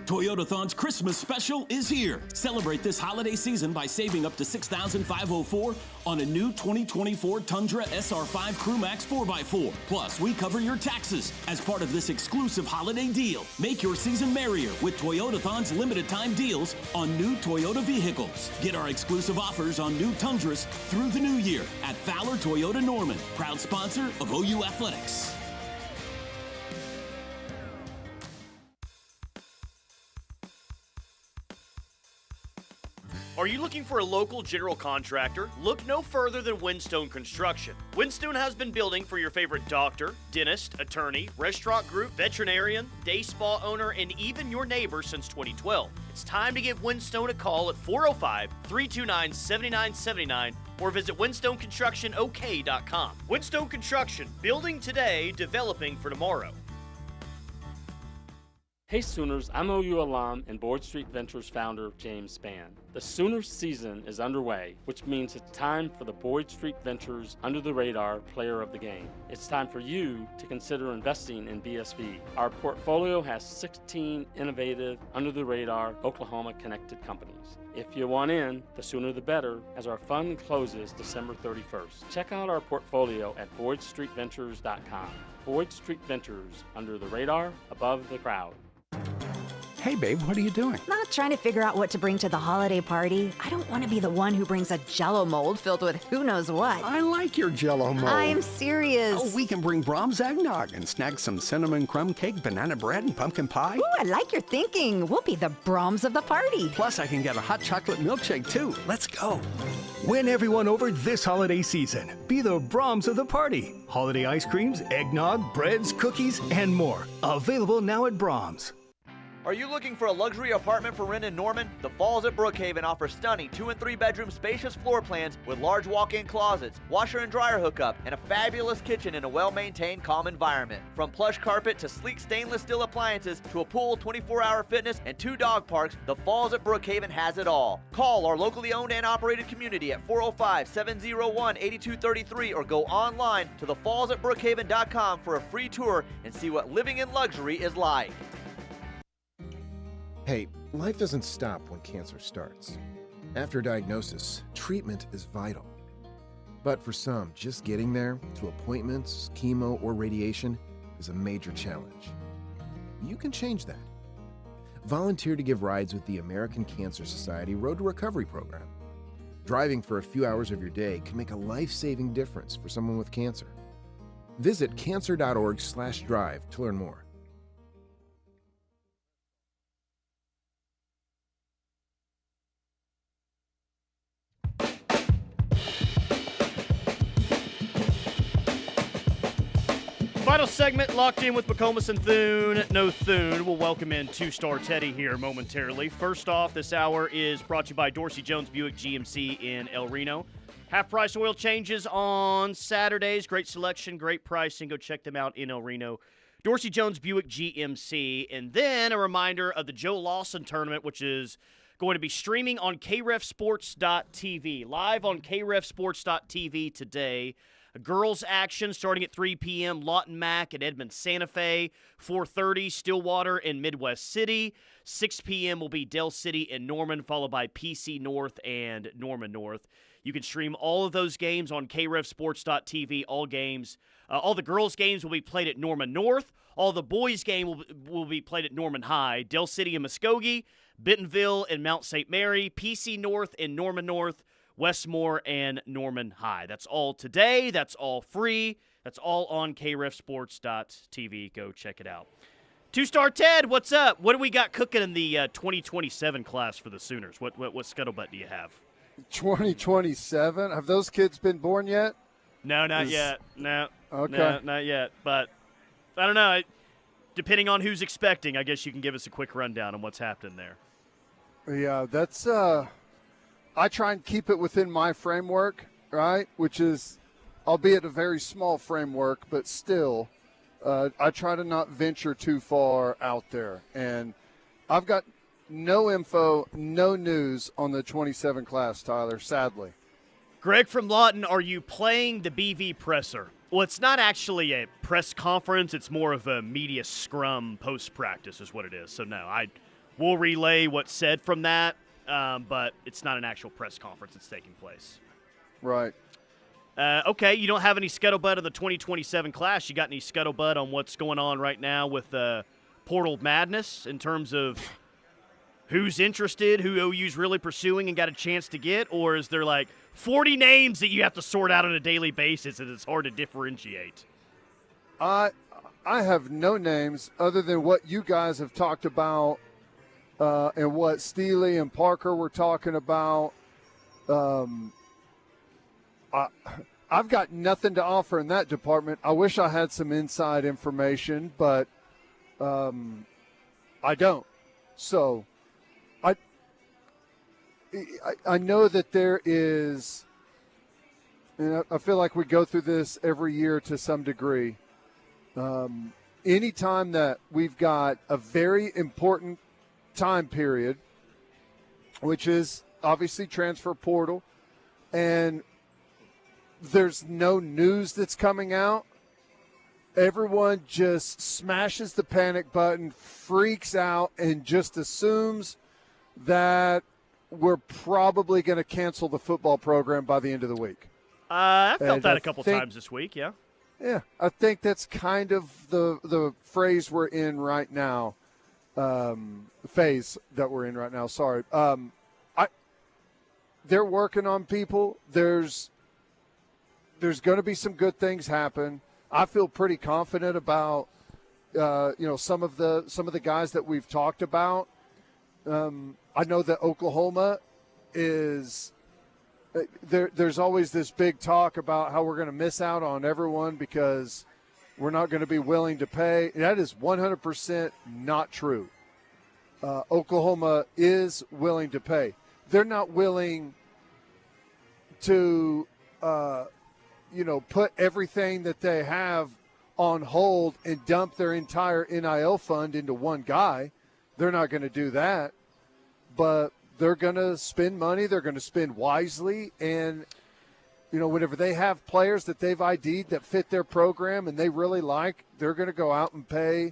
Toyotathon's Christmas special is here. Celebrate this holiday season by saving up to $6,504 on a new 2024 Tundra SR5 CrewMax 4x4. Plus, we cover your taxes as part of this exclusive holiday deal. Make your season merrier with Toyotathon's limited time deals on new Toyota vehicles. Get our exclusive offers on new Tundras through the new year at Fowler Toyota Norman, proud sponsor of OU Athletics. Are you looking for a local general contractor? Look no further than Windstone Construction. Windstone has been building for your favorite doctor, dentist, attorney, restaurant group, veterinarian, day spa owner, and even your neighbor since 2012. It's time to give Windstone a call at 405-329-7979 or visit WindstoneConstructionOK.com. Windstone Construction, building today, developing for tomorrow. Hey Sooners, I'm OU alum and Boyd Street Ventures founder James Spann. The Sooners season is underway, which means it's time for the Boyd Street Ventures Under the Radar Player of the Game. It's time for you to consider investing in BSV. Our portfolio has 16 innovative, under-the-radar, Oklahoma-connected companies. If you want in, the sooner the better, as our fund closes December 31st. Check out our portfolio at BoydStreetVentures.com. Boyd Street Ventures, under the radar, above the crowd. Hey, babe, what are you doing? Not trying to figure out what to bring to the holiday party. I don't want to be the one who brings a Jell-O mold filled with who knows what. I like your Jell-O mold. I'm serious. Oh, we can bring Brahms eggnog and snag some cinnamon crumb cake, banana bread, and pumpkin pie. Ooh, I like your thinking. We'll be the Brahms of the party. Plus, I can get a hot chocolate milkshake, too. Let's go. Win everyone over this holiday season. Be the Brahms of the party. Holiday ice creams, eggnog, breads, cookies, and more. Available now at Brahms. Are you looking for a luxury apartment for rent in Norman? The Falls at Brookhaven offers stunning 2- and 3-bedroom spacious floor plans with large walk-in closets, washer and dryer hookup, and a fabulous kitchen in a well-maintained, calm environment. From plush carpet to sleek stainless steel appliances to a pool, 24-hour fitness, and 2 dog parks, the Falls at Brookhaven has it all. Call our locally owned and operated community at 405-701-8233 or go online to thefallsatbrookhaven.com for a free tour and see what living in luxury is like. Hey, life doesn't stop when cancer starts. After diagnosis, treatment is vital. But for some, just getting there, to appointments, chemo, or radiation, is a major challenge. You can change that. Volunteer to give rides with the American Cancer Society Road to Recovery program. Driving for a few hours of your day can make a life-saving difference for someone with cancer. Visit cancer.org/drive to learn more. Final segment, locked in with McComas and Thune. No Thune. We'll welcome in two-star Teddy here momentarily. First off, this hour is brought to you by Dorsey Jones Buick GMC in El Reno. Half-price oil changes on Saturdays. Great selection, great pricing. Go check them out in El Reno. Dorsey Jones Buick GMC. And then a reminder of the Joe Lawson tournament, which is going to be streaming on krefsports.tv. Live on krefsports.tv today. Girls action starting at 3 p.m. Lawton Mac and Edmond Santa Fe. 4:30 Stillwater and Midwest City. 6 p.m. will be Del City and Norman, followed by PC North and Norman North. You can stream all of those games on krefsports.tv. All games, all the girls' games will be played at Norman North. All the boys' game will be played at Norman High. Del City and Muskogee, Bentonville and Mount St. Mary, PC North and Norman North, Westmore and Norman High. That's all today. That's all free. That's all on krefsports.tv. Go check it out. Two-star Ted, what's up? What do we got cooking in the 2027 class for the Sooners? What scuttlebutt do you have? 2027? Have those kids been born yet? No, not yet. No. Okay. No, not yet. But I don't know. Depending on who's expecting, I guess you can give us a quick rundown on what's happening there. Yeah, that's I try and keep it within my framework, right? Which is, albeit a very small framework, but still, I try to not venture too far out there. And I've got no info, no news on the 27 class, Tyler, sadly. Greg from Lawton, are you playing the BV presser? Well, it's not actually a press conference. It's more of a media scrum post-practice is what it is. So, no, I will relay what's said from that. But it's not an actual press conference that's taking place. Right. Okay, you don't have any scuttlebutt of the 2027 class. You got any scuttlebutt on what's going on right now with Portal Madness in terms of who's interested, who OU's really pursuing and got a chance to get? Or is there like 40 names that you have to sort out on a daily basis and it's hard to differentiate? I have no names other than what you guys have talked about. And what Steely and Parker were talking about. I've got nothing to offer in that department. I wish I had some inside information, but I don't. So I know that there is, and I feel like we go through this every year to some degree. anytime that we've got a very important time period, which is obviously transfer portal, and there's no news that's coming out, everyone just smashes the panic button, freaks out, and just assumes that we're probably going to cancel the football program by the end of the week. I felt that a couple times this week, yeah. Yeah, I think that's kind of the phrase we're in right now, phase that we're in right now. Sorry. They're working on people. There's going to be some good things happen. I feel pretty confident about some of the guys that we've talked about. I know that Oklahoma is there's always this big talk about how we're going to miss out on everyone because we're not going to be willing to pay. That is 100% not true. Oklahoma is willing to pay. They're not willing to, put everything that they have on hold and dump their entire NIL fund into one guy. They're not going to do that. But they're going to spend money. They're going to spend wisely. And, whenever they have players that they've ID'd that fit their program and they really like, they're going to go out and pay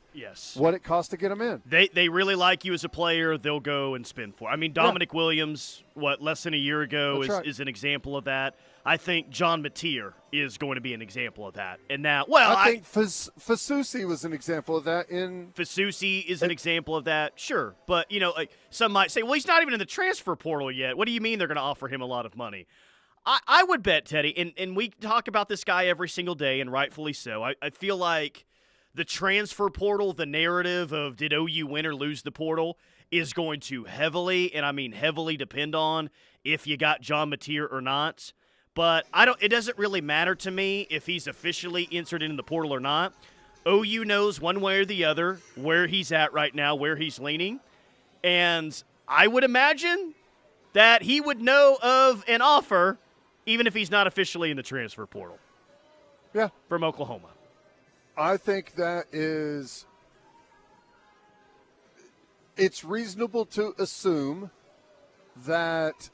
what it costs to get them in. They really like you as a player, they'll go and spend for it. I mean, Dominic Williams, less than a year ago is an example of that. I think John Mateer is going to be an example of that. And now, I think Fasusi was an example of that. Fasusi is an example of that, sure. But, some might say, well, he's not even in the transfer portal yet. What do you mean they're going to offer him a lot of money? I would bet, Teddy, and we talk about this guy every single day, and rightfully so. I feel like the transfer portal, the narrative of did OU win or lose the portal, is going to heavily, and I mean heavily, depend on if you got John Mateer or not. But it doesn't really matter to me if he's officially inserted in the portal or not. OU knows one way or the other where he's at right now, where he's leaning. And I would imagine that he would know of an offer even if he's not officially in the transfer portal. Yeah. From Oklahoma. I think that it's reasonable to assume that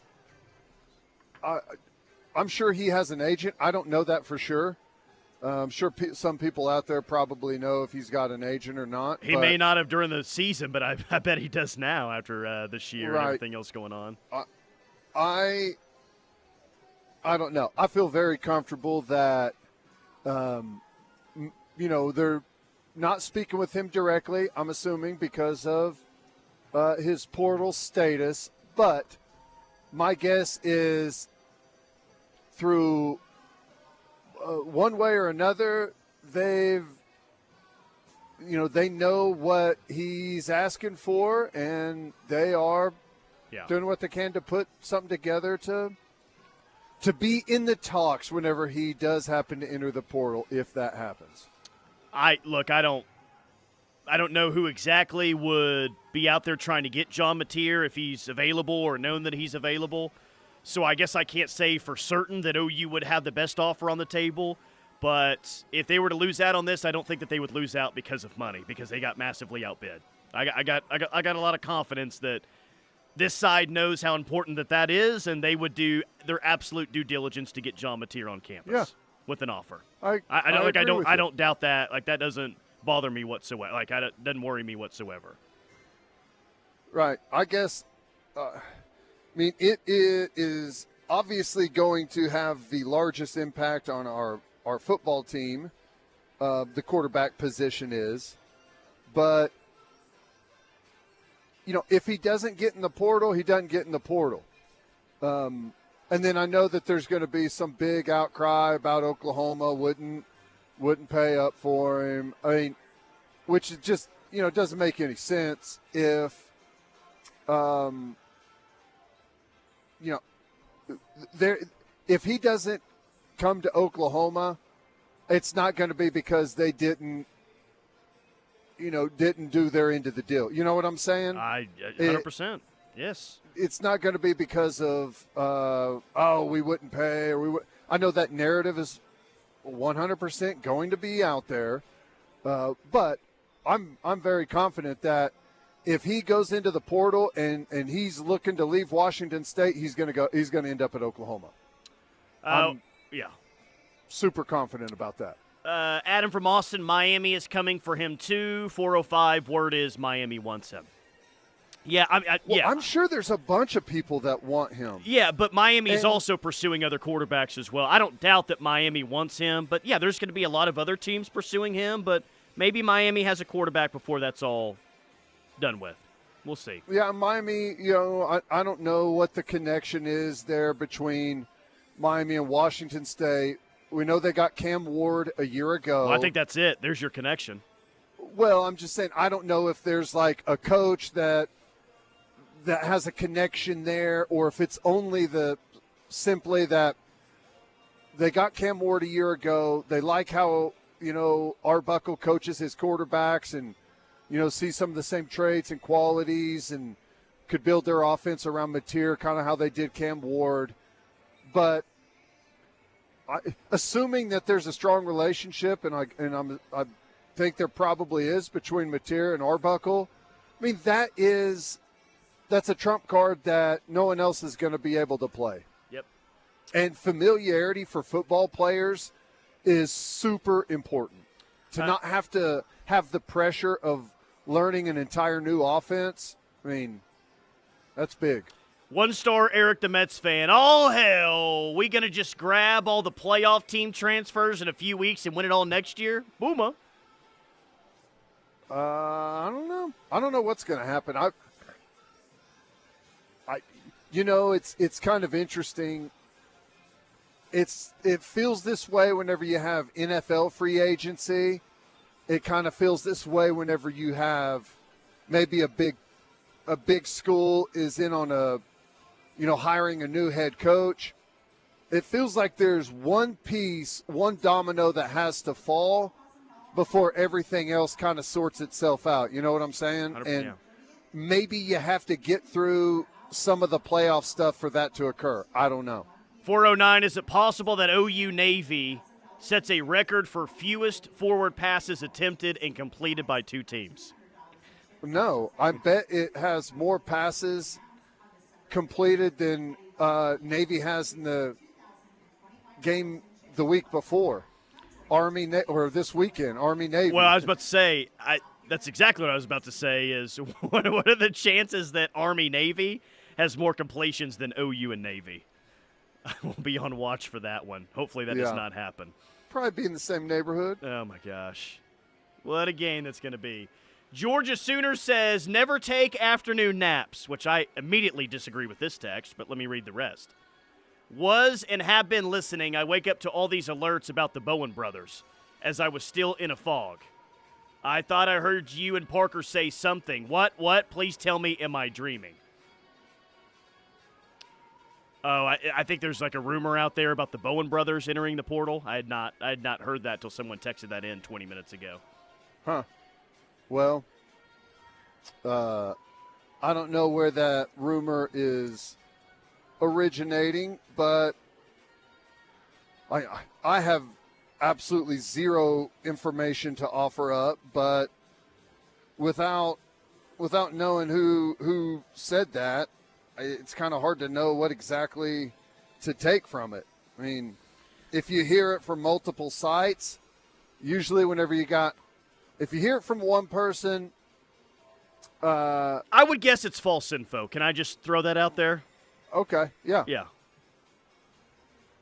I'm sure he has an agent. I don't know that for sure. I'm sure some people out there probably know if he's got an agent or not. He may not have during the season, but I bet he does now after this year and everything else going on. I don't know. I feel very comfortable that, they're not speaking with him directly, I'm assuming, because of his portal status. But my guess is through one way or another, they know what he's asking for, and they are doing what they can to put something together to be in the talks whenever he does happen to enter the portal, if that happens. I don't know who exactly would be out there trying to get John Mateer if he's available or known that he's available. So I guess I can't say for certain that OU would have the best offer on the table. But if they were to lose out on this, I don't think that they would lose out because of money, because they got massively outbid. I got a lot of confidence that this side knows how important that is, and they would do their absolute due diligence to get John Mateer on campus with an offer. I don't doubt that. Like, that doesn't bother me whatsoever. Like, it doesn't worry me whatsoever. Right. I guess. It is obviously going to have the largest impact on our football team. The quarterback position is, but. If he doesn't get in the portal, he doesn't get in the portal. And then I know that there's going to be some big outcry about Oklahoma wouldn't pay up for him. I mean, which is just, doesn't make any sense if, if he doesn't come to Oklahoma, it's not going to be because they didn't do their end of the deal. You know what I'm saying? 100%. Yes. It's not going to be because of, we wouldn't pay. I know that narrative is 100% going to be out there. But I'm very confident that if he goes into the portal and he's looking to leave Washington State, he's going to end up at Oklahoma. Yeah. Super confident about that. Adam from Austin, Miami is coming for him too. 405, word is Miami wants him. Yeah, I'm sure there's a bunch of people that want him. Yeah, but Miami's also pursuing other quarterbacks as well. I don't doubt that Miami wants him, but yeah, there's going to be a lot of other teams pursuing him, but maybe Miami has a quarterback before that's all done with. We'll see. Yeah, Miami, I don't know what the connection is there between Miami and Washington State. We know they got Cam Ward a year ago. Well, I think that's it. There's your connection. Well, I'm just saying, I don't know if there's like a coach that has a connection there, or if it's only simply that they got Cam Ward a year ago. They like how, Arbuckle coaches his quarterbacks and, see some of the same traits and qualities and could build their offense around Mateer, kind of how they did Cam Ward. But assuming that there's a strong relationship, and I think there probably is between Mateer and Arbuckle, I mean, that's a trump card that no one else is going to be able to play. Yep. And familiarity for football players is super important. To not have to have the pressure of learning an entire new offense, I mean, that's big. One-star Eric, the Mets fan. Oh, hell. We going to just grab all the playoff team transfers in a few weeks and win it all next year? Booma. I don't know. I don't know what's going to happen. It's kind of interesting. It feels this way whenever you have NFL free agency. It kind of feels this way whenever you have maybe a big school is in on hiring a new head coach. It feels like there's one piece, one domino that has to fall before everything else kind of sorts itself out. You know what I'm saying? And maybe you have to get through some of the playoff stuff for that to occur. I don't know. 409, is it possible that OU Navy sets a record for fewest forward passes attempted and completed by two teams? No, I bet it has more passes completed than Navy has in the game the week before. Or this weekend, Army-Navy. Well, I was about to say, that's exactly what I was about to say is what are the chances that Army-Navy has more completions than OU and Navy? I will be on watch for that one. Hopefully that does not happen. Probably be in the same neighborhood. Oh, my gosh. What a game that's going to be. Georgia Sooner says, never take afternoon naps, which I immediately disagree with this text, but let me read the rest. Was and have been listening. I wake up to all these alerts about the Bowen brothers as I was still in a fog. I thought I heard you and Parker say something. What? Please tell me, am I dreaming? Oh, I think there's like a rumor out there about the Bowen brothers entering the portal. I had not heard that till someone texted that in 20 minutes ago. Huh. Well, I don't know where that rumor is originating, but I have absolutely zero information to offer up. But without knowing who said that, it's kind of hard to know what exactly to take from it. I mean, if you hear it from multiple sites, usually if you hear it from one person, I would guess it's false info. Can I just throw that out there? Okay, yeah. Yeah.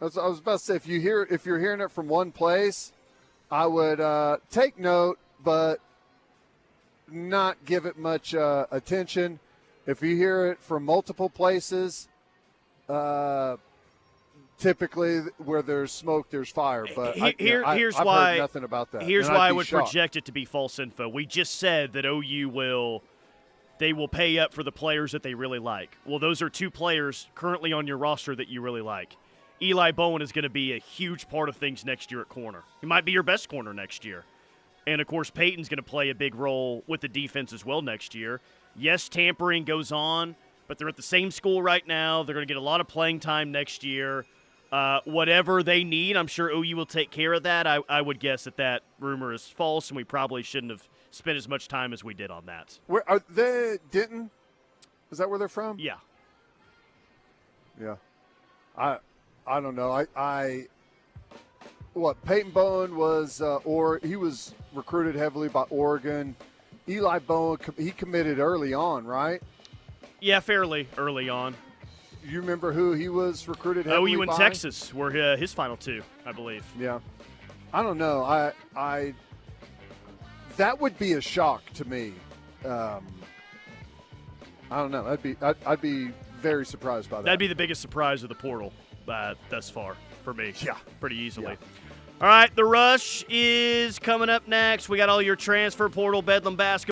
I was about to say, if you're hearing it from one place, I would take note, but not give it much attention. If you hear it from multiple places, typically where there's smoke, there's fire. But I've heard nothing about that. Here's why I would project it to be false info. We just said that OU will pay up for the players that they really like. Well, those are two players currently on your roster that you really like. Eli Bowen is going to be a huge part of things next year at corner. He might be your best corner next year. And, of course, Peyton's going to play a big role with the defense as well next year. Yes, tampering goes on, but they're at the same school right now. They're going to get a lot of playing time next year. Whatever they need, I'm sure OU will take care of that. I would guess that rumor is false, and we probably shouldn't have spend as much time as we did on that. Where are they? Denton? Is that where they're from? Yeah. Yeah. I don't know. Peyton Bowen was he was recruited heavily by Oregon. Eli Bowen, he committed early on, right? Yeah, fairly early on. You remember who he was recruited heavily OU and by? Texas were his final two, I believe. Yeah. I don't know. I that would be a shock to me. I don't know. I'd be very surprised by that. That'd be the biggest surprise of the portal thus far for me. Yeah. Pretty easily. Yeah. All right, the Rush is coming up next. We got all your transfer portal Bedlam basketball.